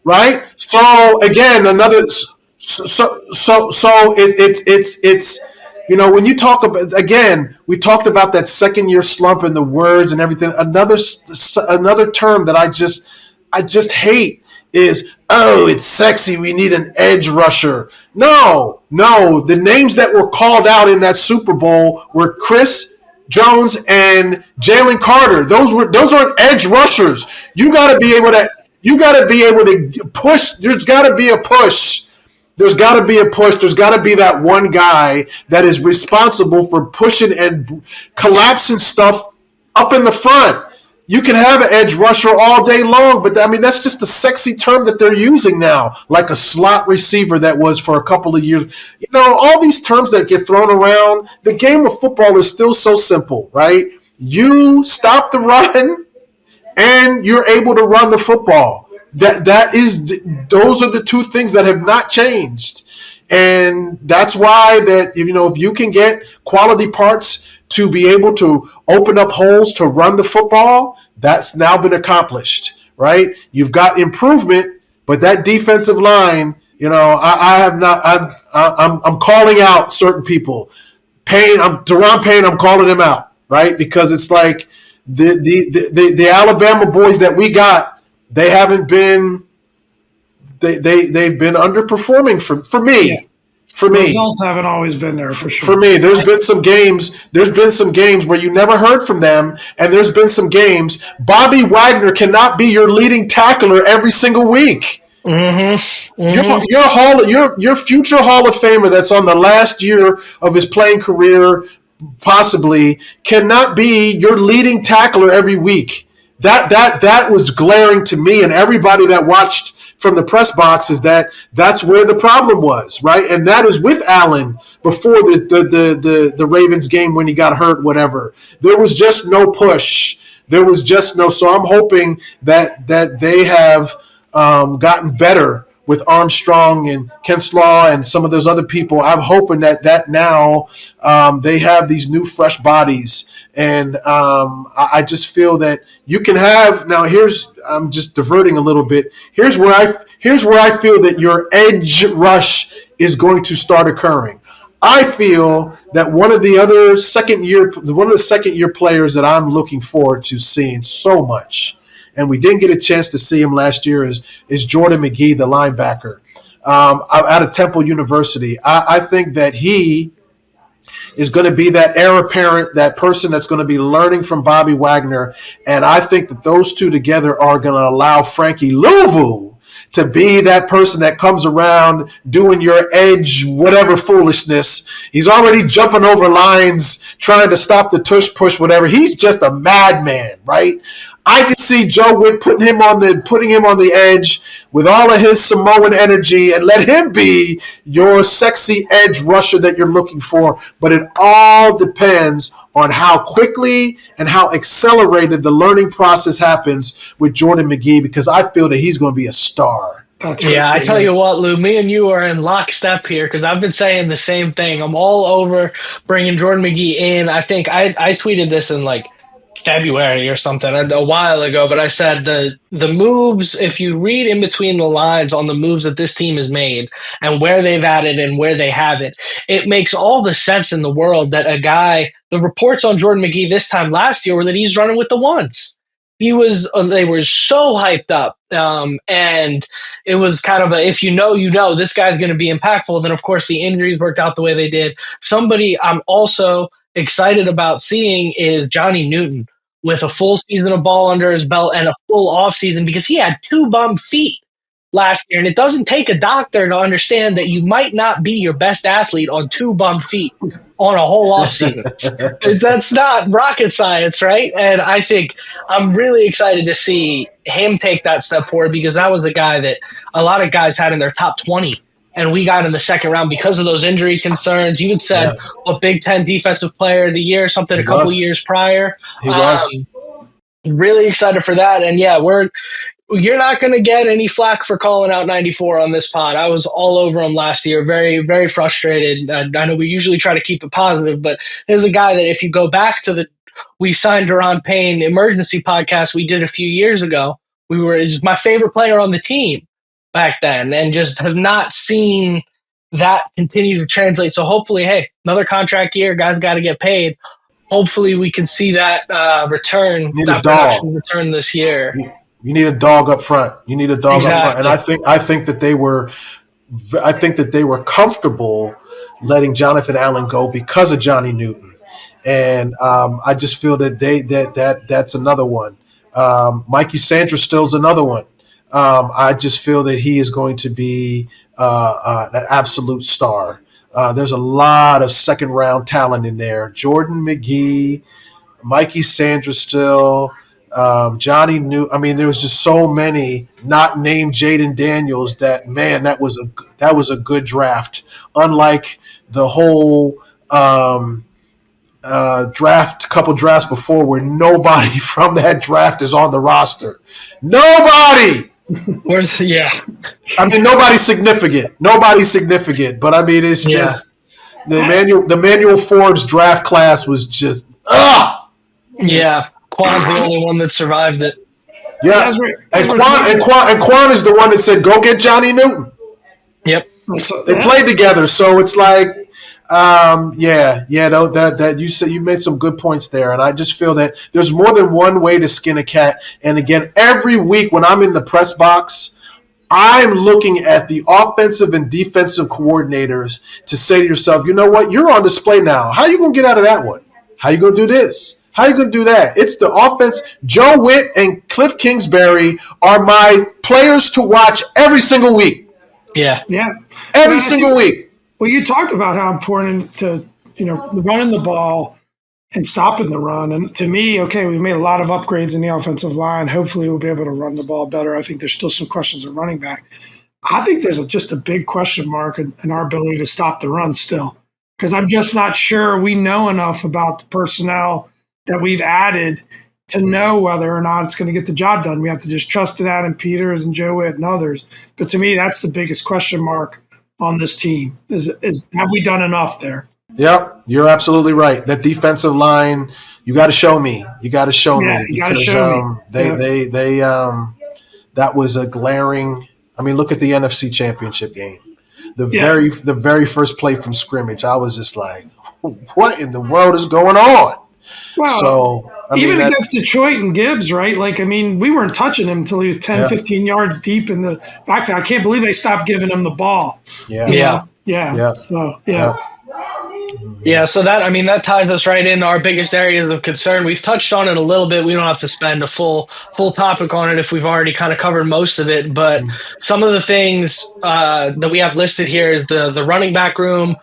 right? So again, another it's when you talk about, again, we talked about that second year slump and the words and everything. Another term that I just hate is, oh, it's sexy, we need an edge rusher. No, the names that were called out in that Super Bowl were Chris Jones and Jalen Carter. Those aren't edge rushers. You got to be able to push. There's got to be a push. There's got to be a push. There's got to be that one guy that is responsible for pushing and collapsing stuff up in the front. You can have an edge rusher all day long, but I mean, that's just a sexy term that they're using now, like a slot receiver that was for a couple of years. All these terms that get thrown around, the game of football is still so simple, right? You stop the run and you're able to run the football. Those are the two things that have not changed. And that's why that if you can get quality parts to be able to open up holes to run the football, that's now been accomplished, right? You've got improvement, but that defensive line, I have not. I'm calling out certain people. Deron Payne, I'm calling him out, right? Because it's like the Alabama boys that we got, they haven't been. They've been underperforming for me. Yeah. For me, results haven't always been there for sure. For me, there's been some games. There's been some games where you never heard from them, and there's been some games. Bobby Wagner cannot be your leading tackler every single week. Mm-hmm. Mm-hmm. Your future Hall of Famer that's on the last year of his playing career, possibly, cannot be your leading tackler every week. That was glaring to me and everybody that watched from the press box, is that's where the problem was, right? And that is with Allen before the Ravens game when he got hurt, whatever. There was just no push. There was just no. So I'm hoping that they have gotten better with Armstrong and Ken Slaw and some of those other people. I'm hoping that now they have these new fresh bodies. And I just feel that you can have now. I'm just diverting a little bit. Here's where I feel that your edge rush is going to start occurring. I feel that one of the second year players that I'm looking forward to seeing so much, and we didn't get a chance to see him last year, is Jordan McGee, the linebacker out of Temple University. I think that he is going to be that heir apparent, that person that's going to be learning from Bobby Wagner. And I think that those two together are going to allow Frankie Louvu to be that person that comes around doing your edge, whatever foolishness. He's already jumping over lines, trying to stop the tush push, whatever. He's just a madman, right? I can see Joe Witt putting him on the edge with all of his Samoan energy and let him be your sexy edge rusher that you're looking for. But it all depends on how quickly and how accelerated the learning process happens with Jordan McGee, because I feel that he's going to be a star. Yeah, I tell you what, Lou, me and you are in lockstep here, because I've been saying the same thing. I'm all over bringing Jordan McGee in. I think I tweeted this in like February or something a while ago, but I said the moves, if you read in between the lines on the moves that this team has made and where they've added and where they haven't, it makes all the sense in the world that the reports on Jordan McGee this time last year were that he's running with the ones. They were so hyped up. And it was kind of if this guy's going to be impactful. And then of course the injuries worked out the way they did. Somebody I'm also excited about seeing is Johnny Newton with a full season of ball under his belt and a full offseason, because he had 2 bum feet last year. And it doesn't take a doctor to understand that you might not be your best athlete on 2 bum feet on a whole offseason. That's not rocket science, right? And I think I'm really excited to see him take that step forward, because that was a guy that a lot of guys had in their top 20. And we got in the second round because of those injury concerns. You had said a Big Ten Defensive Player of the Year, something a couple years prior. He was. Really excited for that. And yeah, you're not going to get any flack for calling out 94 on this pod. I was all over him last year, very, very frustrated. I know we usually try to keep it positive, but there's a guy that if you go back to we signed Deron Payne emergency podcast we did a few years ago, is my favorite player on the team. back then, and just have not seen that continue to translate. So hopefully, hey, another contract year, guys got to get paid. Hopefully we can see that return, You need a that dog. production return this year. You need a dog up front. You need a dog up front. And Exactly. I think that they were comfortable letting Jonathan Allen go because of Johnny Newton. And I just feel that that's another one. Mikey Sanders still's another one. I just feel that he is going to be an absolute star. There's a lot of second round talent in there. Jordan McGee, Mikey Sanders still, Johnny New. I mean, there was just so many not named Jayden Daniels that, man, that was a good draft. Unlike the whole couple drafts before, where nobody from that draft is on the roster. Nobody. I mean, nobody's significant. But I mean, it's just the Manuel Forbes draft class was just Yeah, Quan's the only one that survived it. Yeah, and Quan is the one that said, "Go get Johnny Newton." Yep, they played together, so it's like, that you said, you made some good points there, and I just feel that there's more than one way to skin a cat. And again, every week when I'm in the press box, I'm looking at the offensive and defensive coordinators to say to yourself, you know what, you're on display now. How are you going to get out of that one? How are you going to do this? How are you going to do that? It's the offense. Joe Witt and Cliff Kingsbury are my players to watch every single week. Yeah. Every single week. Well, you talked about how important to, running the ball and stopping the run. And to me, okay, we've made a lot of upgrades in the offensive line. Hopefully we'll be able to run the ball better. I think there's still some questions at running back. I think there's just a big question mark in our ability to stop the run still, because I'm just not sure we know enough about the personnel that we've added to know whether or not it's going to get the job done. We have to just trust in Adam Peters and Joe Witt and others. But to me, that's the biggest question mark on this team is have we done enough there? Yep, you're absolutely right. That defensive line, you got to show me. You got to show me because that was a glaring. I mean, look at the NFC Championship game. The very first play from scrimmage, I was just like, what in the world is going on? Well, so even against Detroit and Gibbs, right? Like, I mean, we weren't touching him until he was 10, 15 yards deep in the backfield. I can't believe they stopped giving him the ball. Yeah. So that ties us right into our biggest areas of concern. We've touched on it a little bit. We don't have to spend a full topic on it if we've already kind of covered most of it. But some of the things that we have listed here is the running back room,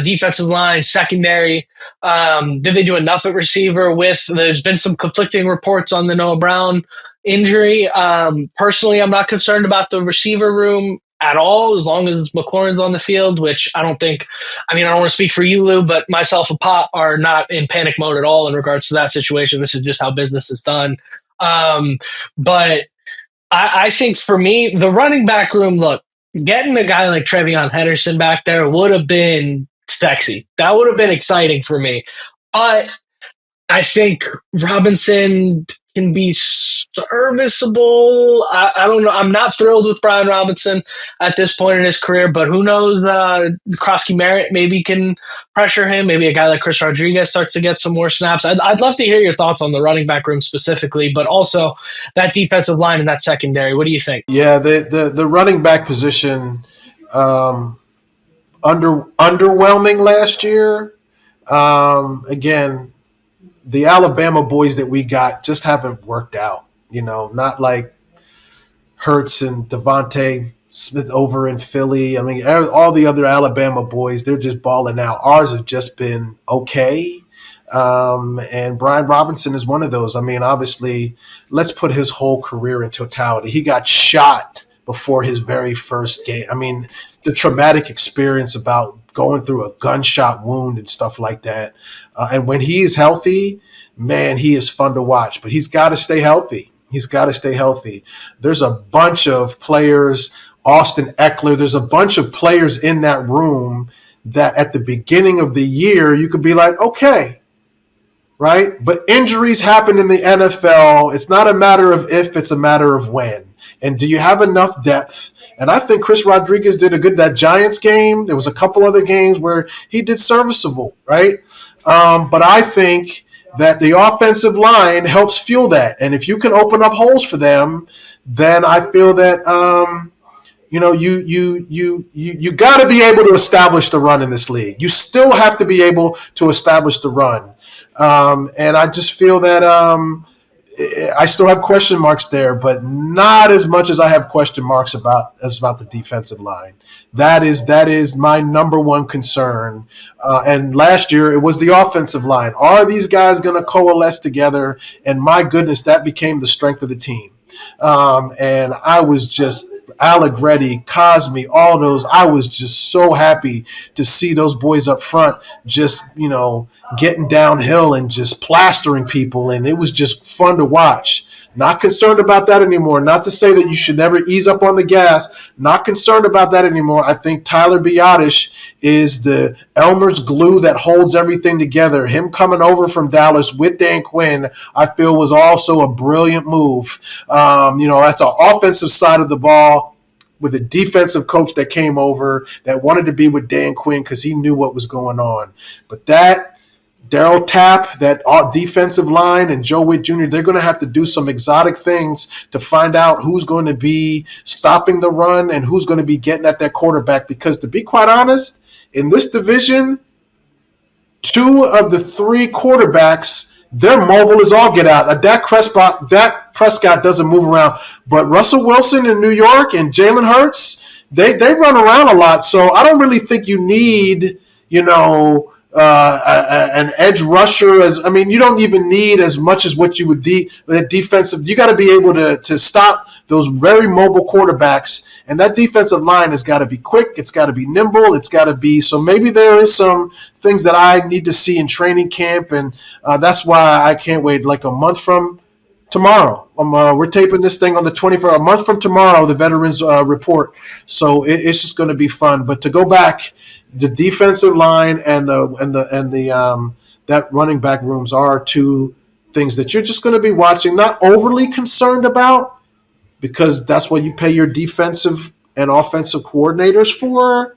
defensive line, secondary. Did they do enough at receiver? There's been some conflicting reports on the Noah Brown injury. Personally, I'm not concerned about the receiver room at all, as long as McLaurin's on the field, which I don't want to speak for you, Lou, but myself and Pop are not in panic mode at all in regards to that situation. This is just how business is done. But I think for me, the running back room, look, getting a guy like Trevion Henderson back there would have been sexy. That would have been exciting for me. But I think Robinson can be serviceable. I don't know. I'm not thrilled with Brian Robinson at this point in his career, but who knows? Krosky Merritt maybe can pressure him. Maybe a guy like Chris Rodriguez starts to get some more snaps. I'd love to hear your thoughts on the running back room specifically, but also that defensive line and that secondary. What do you think? Yeah, the running back position underwhelming last year. Again, the Alabama boys that we got just haven't worked out. Not like Hurts and Devontae Smith over in Philly. I mean, all the other Alabama boys, they're just balling out. Ours have just been okay. And Brian Robinson is one of those. I mean, obviously, let's put his whole career in totality. He got shot before his very first game. I mean, the traumatic experience about going through a gunshot wound and stuff like that. And when he is healthy, man, he is fun to watch. But he's got to stay healthy. There's a bunch of players, Austin Eckler, there's a bunch of players in that room that at the beginning of the year, you could be like, okay, right? But injuries happen in the NFL. It's not a matter of if, it's a matter of when. And do you have enough depth? And I think Chris Rodriguez did that Giants game. There was a couple other games where he did serviceable, right? But I think that the offensive line helps fuel that. And if you can open up holes for them, then I feel that you got to be able to establish the run in this league. You still have to be able to establish the run, and I just feel that I still have question marks there, but not as much as I have question marks about the defensive line. That is my number one concern. And last year it was the offensive line. Are these guys going to coalesce together? And my goodness, that became the strength of the team. And I was just Allegretti, Cosme, all those. I was just so happy to see those boys up front just, getting downhill and just plastering people. And it was just fun to watch. Not concerned about that anymore. Not to say that you should never ease up on the gas. Not concerned about that anymore. I think Tyler Biadasz is the Elmer's glue that holds everything together. Him coming over from Dallas with Dan Quinn, I feel, was also a brilliant move. That's the offensive side of the ball with a defensive coach that came over that wanted to be with Dan Quinn because he knew what was going on. But that Daryl Tapp, that defensive line, and Joe Witt Jr., they're going to have to do some exotic things to find out who's going to be stopping the run and who's going to be getting at that quarterback. Because to be quite honest, in this division, 2 of the 3 quarterbacks, they're mobile as all get out. Dak Prescott doesn't move around. But Russell Wilson in New York and Jalen Hurts, they run around a lot. So I don't really think you need, an edge rusher. You don't even need as much as what you would defensive. You got to be able to stop those very mobile quarterbacks, and that defensive line has got to be quick. It's got to be nimble. It's got to be. So maybe there is some things that I need to see in training camp, and that's why I can't wait. Like a month from tomorrow, we're taping this thing on the 24th. A month from tomorrow, the veterans report. So it's just going to be fun. But to go back, the defensive line and that running back rooms are 2 things that you're just going to be watching, not overly concerned about, because that's what you pay your defensive and offensive coordinators for.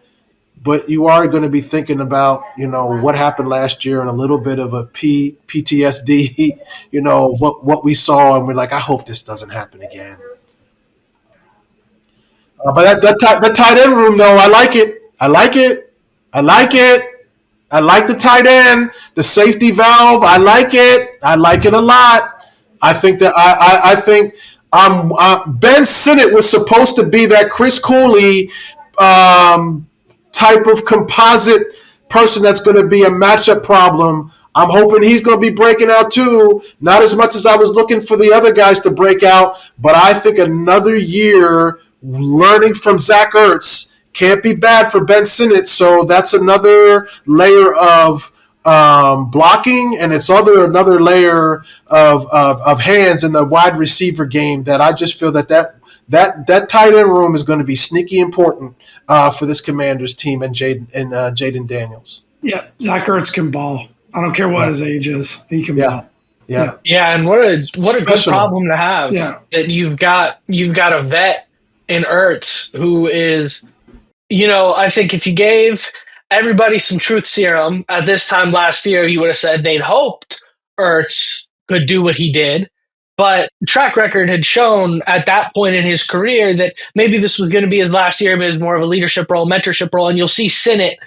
But you are going to be thinking about, what happened last year and a little bit of a PTSD, what we saw, and we're like, I hope this doesn't happen again. But the tight end room, though, I like it. I like the tight end, the safety valve. I like it. I like it a lot. I think that I think Ben Sinnott was supposed to be that Chris Cooley type of composite person that's going to be a matchup problem. I'm hoping he's going to be breaking out too. Not as much as I was looking for the other guys to break out, but I think another year learning from Zach Ertz can't be bad for Ben Sinnott. So that's another layer of blocking, and it's another layer of hands in the wide receiver game that I just feel that tight end room is going to be sneaky important for this Commanders team and Jayden Daniels. Yeah, Zach Ertz can ball. I don't care what his age is. He can ball. Yeah, and what a good problem to have. Yeah. That you've got a vet in Ertz who is, I think if you gave everybody some truth serum at this time last year, you would have said they'd hoped Ertz could do what he did. But track record had shown at that point in his career that maybe this was going to be his last year, but it was more of a leadership role, mentorship role. And you'll see Sinnott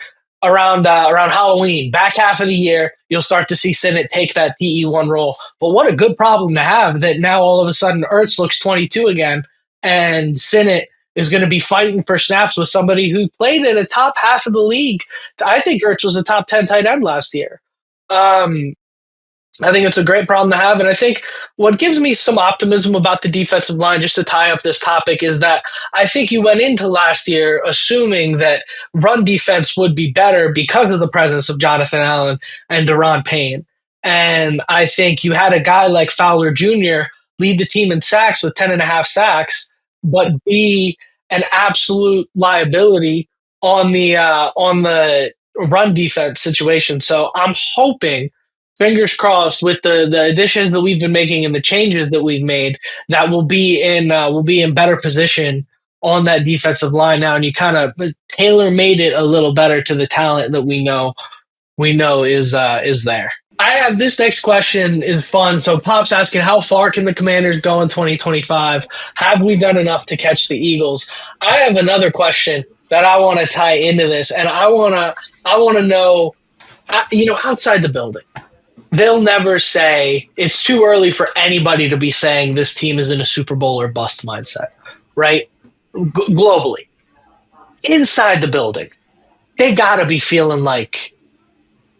around Halloween, back half of the year, you'll start to see Sinnott take that TE1 role. But what a good problem to have that now all of a sudden Ertz looks 22 again, and Sinnott is going to be fighting for snaps with somebody who played in the top half of the league. I think Ertz was a top 10 tight end last year. I think it's a great problem to have. And I think what gives me some optimism about the defensive line, just to tie up this topic, is that I think you went into last year assuming that run defense would be better because of the presence of Jonathan Allen and Daron Payne. And I think you had a guy like Fowler Jr. lead the team in sacks with 10.5 sacks, but be an absolute liability on the run defense situation. So I'm hoping fingers crossed with the additions that we've been making and the changes that we've made, that will be in better position on that defensive line now, and you kind of tailor made it a little better to the talent that we know is there. I have this next question is fun. So Pop's asking, how far can the Commanders go in 2025? Have we done enough to catch the Eagles? I have another question that I want to tie into this, and I want to know, outside the building, they'll never say it's too early for anybody to be saying this team is in a Super Bowl or bust mindset, right? Globally, inside the building, they got to be feeling like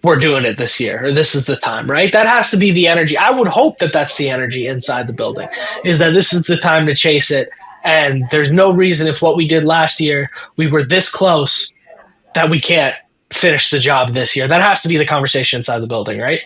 we're doing it this year, or this is the time, right? That has to be the energy. I would hope that that's the energy inside the building, is that this is the time to chase it. And there's no reason, if what we did last year, we were this close, that we can't finish the job this year. That has to be the conversation inside the building, right?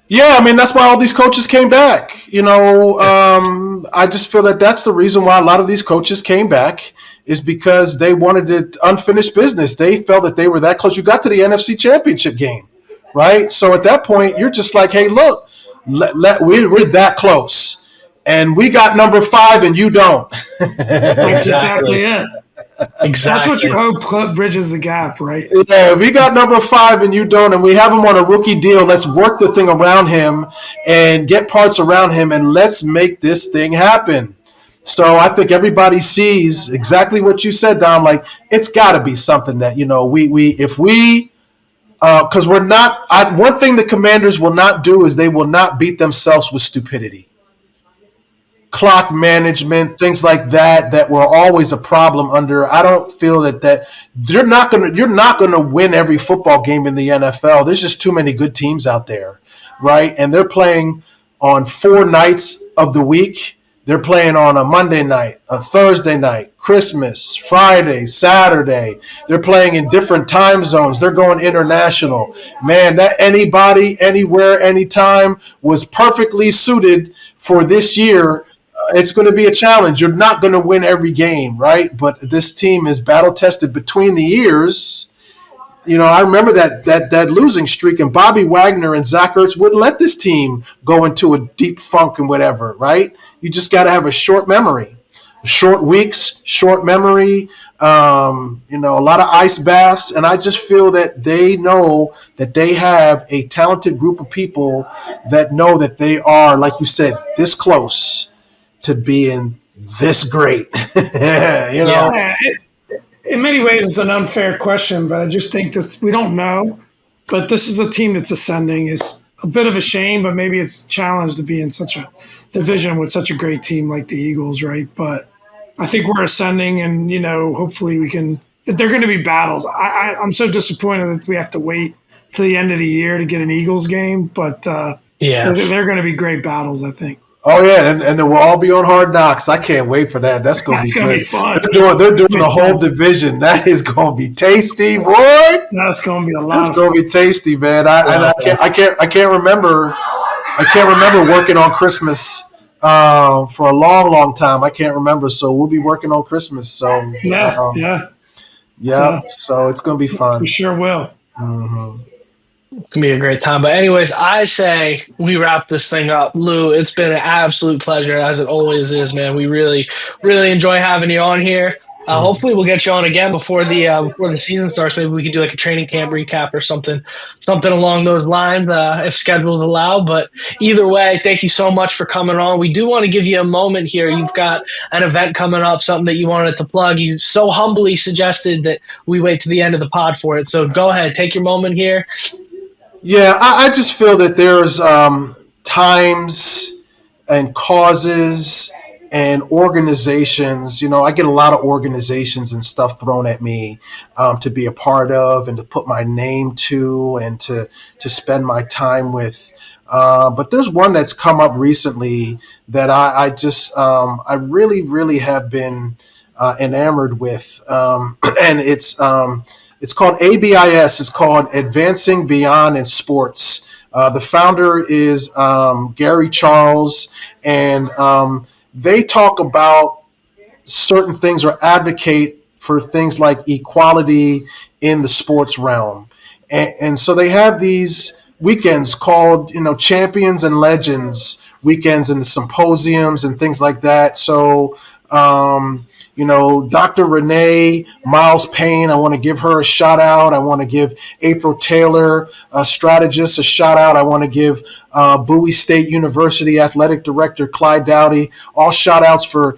Yeah, I mean, that's why all these coaches came back. I just feel that that's the reason why a lot of these coaches came back, is because they wanted it unfinished business. They felt that they were that close. You got to the NFC Championship game, right? So at that point, you're just like, hey, look, we're that close. And we got number 5 and you don't. That's exactly it. Exactly. That's what you hope bridges the gap, right? Yeah, we got number 5 and you don't, and we have him on a rookie deal. Let's work the thing around him and get parts around him, and let's make this thing happen. So I think everybody sees exactly what you said, Dom. Like, it's got to be something that, because we're not. One thing the Commanders will not do is they will not beat themselves with stupidity. Clock management, things like that were always a problem under. I don't feel that you're not gonna win every football game in the NFL. There's just too many good teams out there, right? And they're playing on 4 nights of the week. They're playing on a Monday night, a Thursday night, Christmas, Friday, Saturday. They're playing in different time zones. They're going international. Man, that anybody, anywhere, anytime was perfectly suited for this year. It's going to be a challenge. You're not going to win every game, right? But this team is battle tested between the years. I remember that losing streak, and Bobby Wagner and Zach Ertz wouldn't let this team go into a deep funk and whatever, right? You just got to have a short memory, short weeks, short memory, a lot of ice baths. And I just feel that they know that they have a talented group of people that know that they are, like you said, this close to being this great. Yeah, in many ways, it's an unfair question, but I just think we don't know. But this is a team that's ascending. It's a bit of a shame, but maybe it's a challenge to be in such a division with such a great team like the Eagles, right? But I think we're ascending, and hopefully we can. They're going to be battles. I'm so disappointed that we have to wait to the end of the year to get an Eagles game, but they're going to be great battles, I think. Oh yeah, and then we'll all be on Hard Knocks. I can't wait for that. That's gonna be fun. They're doing the whole division. That is gonna be tasty, boy. That's gonna be a lot. That's gonna be tasty, man. I can't remember. I can't remember working on Christmas for a long, long time. I can't remember. So we'll be working on Christmas. So yeah. So it's gonna be fun. We sure will. Mm-hmm. It's going to be a great time. But anyways, I say we wrap this thing up. Lou, it's been an absolute pleasure, as it always is, man. We really, really enjoy having you on here. Hopefully we'll get you on again before the season starts. Maybe we could do like a training camp recap or something along those lines, if schedules allow. But either way, thank you so much for coming on. We do want to give you a moment here. You've got an event coming up, something that you wanted to plug. You so humbly suggested that we wait to the end of the pod for it. So go ahead, take your moment here. Yeah, I just feel that there's times and causes and organizations. I get a lot of organizations and stuff thrown at me to be a part of and to put my name to and to spend my time with. But there's one that's come up recently that I really, really have been enamored with, and it's called ABIS. It's called Advancing Beyond in Sports. The founder is Gary Charles, and they talk about certain things or advocate for things like equality in the sports realm. And so they have these weekends called, Champions and Legends weekends and the symposiums and things like that. So, Dr. Renee Miles Payne, I want to give her a shout out. I want to give April Taylor, a strategist, a shout out. I want to give Bowie State University Athletic Director Clyde Dowdy all shout outs for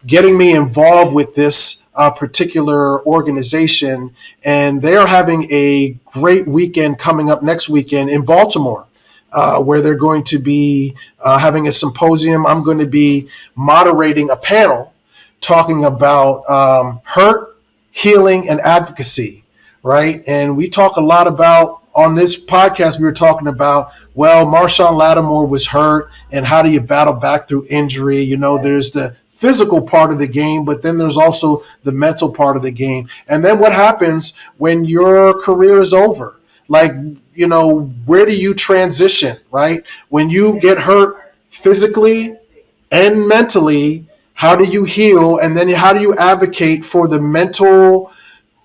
getting me involved with this particular organization. And they are having a great weekend coming up next weekend in Baltimore. Where they're going to be having a symposium. I'm going to be moderating a panel talking about hurt, healing, and advocacy, right? And we talk a lot about, on this podcast, we were talking about, well, Marshawn Lattimore was hurt, and how do you battle back through injury? There's the physical part of the game, but then there's also the mental part of the game. And then what happens when your career is over? Like, where do you transition, right? When you get hurt physically and mentally, how do you heal? And then how do you advocate for the mental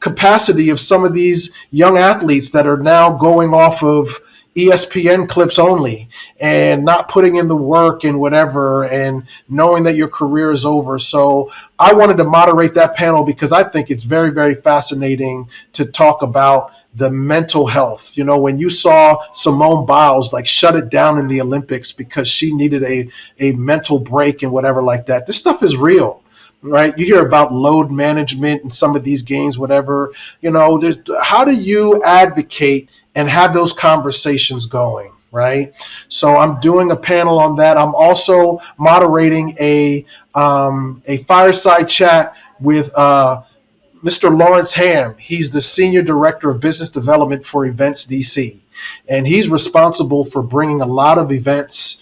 capacity of some of these young athletes that are now going off of ESPN clips only and not putting in the work and whatever, and knowing that your career is over? So I wanted to moderate that panel because I think it's very, very fascinating to talk about the mental health. When you saw Simone Biles shut it down in the Olympics because she needed a mental break and whatever like that, this stuff is real. Right? You hear about load management in some of these games, whatever. How do you advocate and have those conversations going, right? So I'm doing a panel on that. I'm also moderating a fireside chat with Mr. Lawrence Ham. He's the Senior Director of Business Development for Events DC. And he's responsible for bringing a lot of events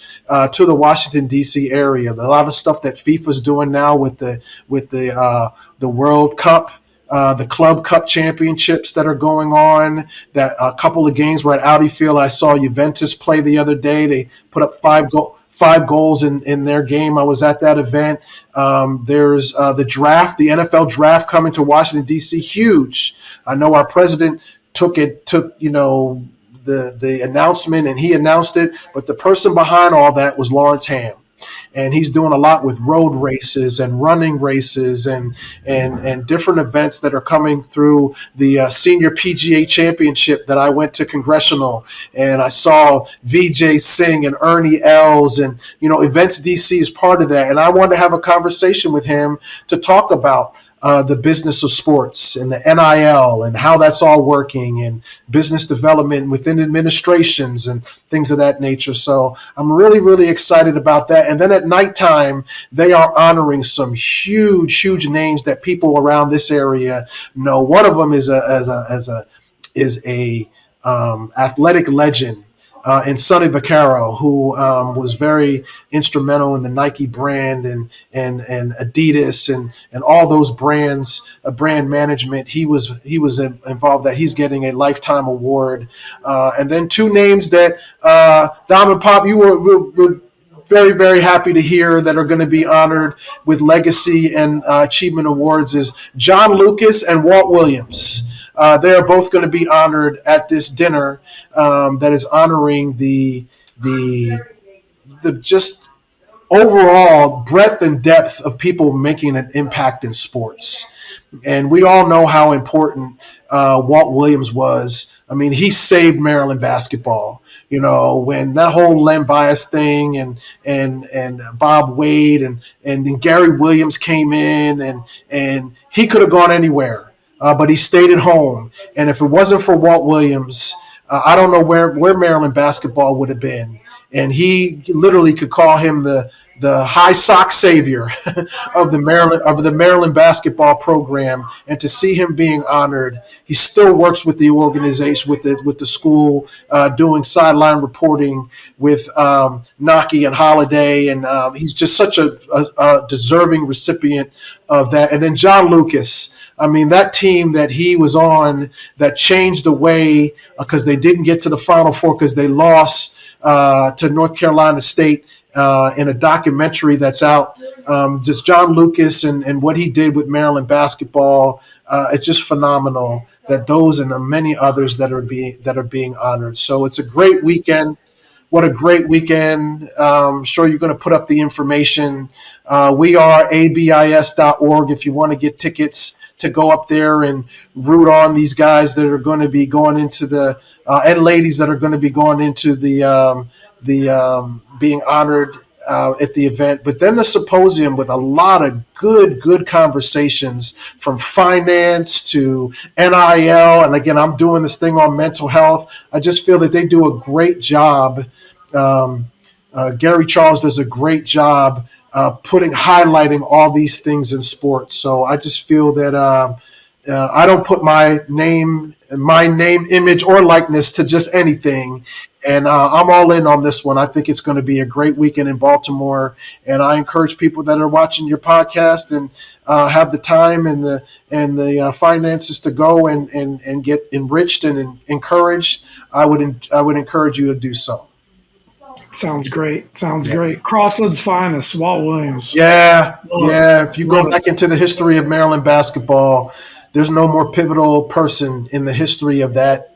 to the Washington, D.C. area. A lot of stuff that FIFA's doing now with the World Cup, the Club Cup championships that are going on. That a couple of games were at Audi Field. I saw Juventus play the other day. They put up five goals in their game. I was at that event. There's the draft, the NFL draft coming to Washington, D.C. Huge. I know our president took the announcement and he announced it, but the person behind all that was Lawrence Ham. And he's doing a lot with road races and running races and different events that are coming through the Senior PGA Championship that I went to Congressional, and I saw VJ Singh and Ernie Els, and Events DC is part of that. And I wanted to have a conversation with him to talk about the business of sports and the NIL and how that's all working, and business development within administrations and things of that nature. So I'm really, really excited about that. And then at nighttime, they are honoring some huge, huge names that people around this area know. One of them is a athletic legend. And Sonny Vaccaro, who was very instrumental in the Nike brand and Adidas and all those brands, brand management. He was involved. That he's getting a lifetime award. And then two names that Dom and Pop, you were very, very happy to hear that are going to be honored with legacy and achievement awards is John Lucas and Walt Williams. They are both going to be honored at this dinner that is honoring the just overall breadth and depth of people making an impact in sports. And we all know how important Walt Williams was. I mean, he saved Maryland basketball. When that whole Len Bias thing and Bob Wade and Gary Williams came in, and he could have gone anywhere. But he stayed at home. And if it wasn't for Walt Williams, I don't know where Maryland basketball would have been. And he literally could call him the high sock savior of the Maryland basketball program. And to see him being honored, he still works with the organization, with the school, doing sideline reporting with Naki and Holiday. And he's just such a deserving recipient of that. And then John Lucas. I mean, that team that he was on that changed the way because they didn't get to the Final Four because they lost to North Carolina State in a documentary that's out. Just John Lucas and what he did with Maryland basketball. It's just phenomenal that those and many others that are being honored. So it's a great weekend. What a great weekend. I'm sure you're going to put up the information. We are abis.org if you want to get tickets to go up there and root on these guys that are going to be going into and ladies that are going to be going into the being honored at the event. But then the symposium with a lot of good conversations from finance to NIL. And again, I'm doing this thing on mental health. I just feel that they do a great job. Gary Charles does a great job highlighting all these things in sports. So I just feel that I don't put my name, image, or likeness to just anything. And I'm all in on this one. I think it's going to be a great weekend in Baltimore. And I encourage people that are watching your podcast and have the time and the finances to go and get enriched and encouraged. I would encourage you to do so. Sounds great. Great. Crossland's finest, Walt Williams. Yeah. If you go back into the history of Maryland basketball, there's no more pivotal person in the history of that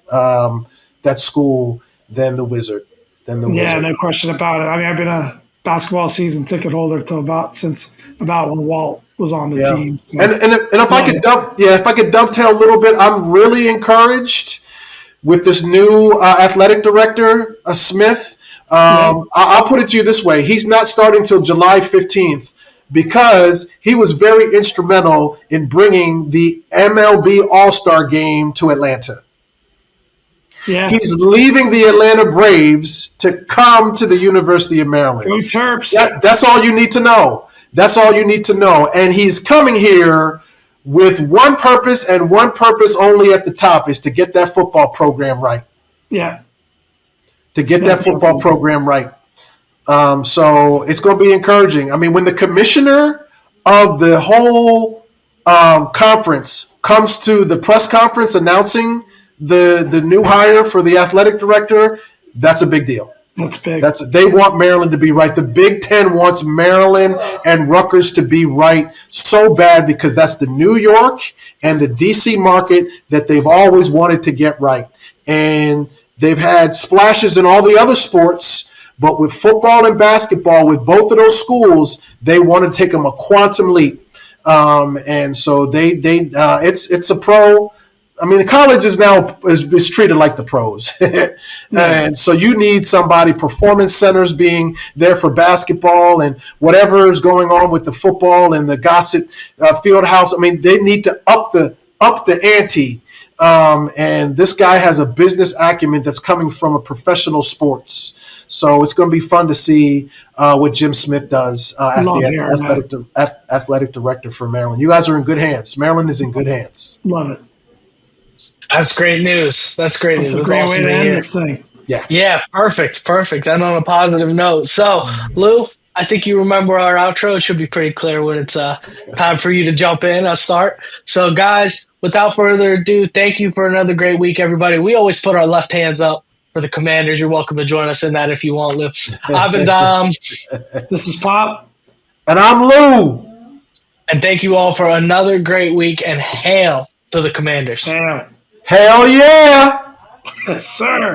school than the Wizard. Wizard. No question about it. I mean, I've been a basketball season ticket holder since about when Walt was on the team. So. And if I could dovetail a little bit, I'm really encouraged with this new athletic director, Smith. I'll put it to you this way. He's not starting till July 15th because he was very instrumental in bringing the MLB All-Star game to Atlanta. Yeah. He's leaving the Atlanta Braves to come to the University of Maryland. Go Terps. That's all you need to know. And he's coming here with one purpose and one purpose only at the top is to get that football program right. Yeah. To get that football program right. So it's going to be encouraging. I mean, when the commissioner of the whole conference comes to the press conference announcing the new hire for the athletic director, that's a big deal. That's big. They want Maryland to be right. The Big Ten wants Maryland and Rutgers to be right so bad because that's the New York and the D.C. market that they've always wanted to get right. And they've had splashes in all the other sports, but with football and basketball, with both of those schools, they want to take them a quantum leap. And so it's a pro. I mean, the college is treated like the pros. And so you need somebody, performance centers being there for basketball and whatever is going on with the football and the Gossett field house. I mean, they need to up the ante. And this guy has a business acumen that's coming from a professional sports. So it's going to be fun to see what Jim Smith does as the athletic director for Maryland. You guys are in good hands. Maryland is in good hands. Love it. That's great news. That's great news. That's a great way to end this thing. Yeah. Perfect. And on a positive note. So, Lou, I think you remember our outro. It should be pretty clear when it's time for you to jump in. I'll start. So, guys, without further ado, thank you for another great week, everybody. We always put our left hands up for the Commanders. You're welcome to join us in that if you want, Lou. I've been Dom. This is Pop. And I'm Lou. And thank you all for another great week, and hail to the Commanders. Hail. Hell yeah! Yes, sir.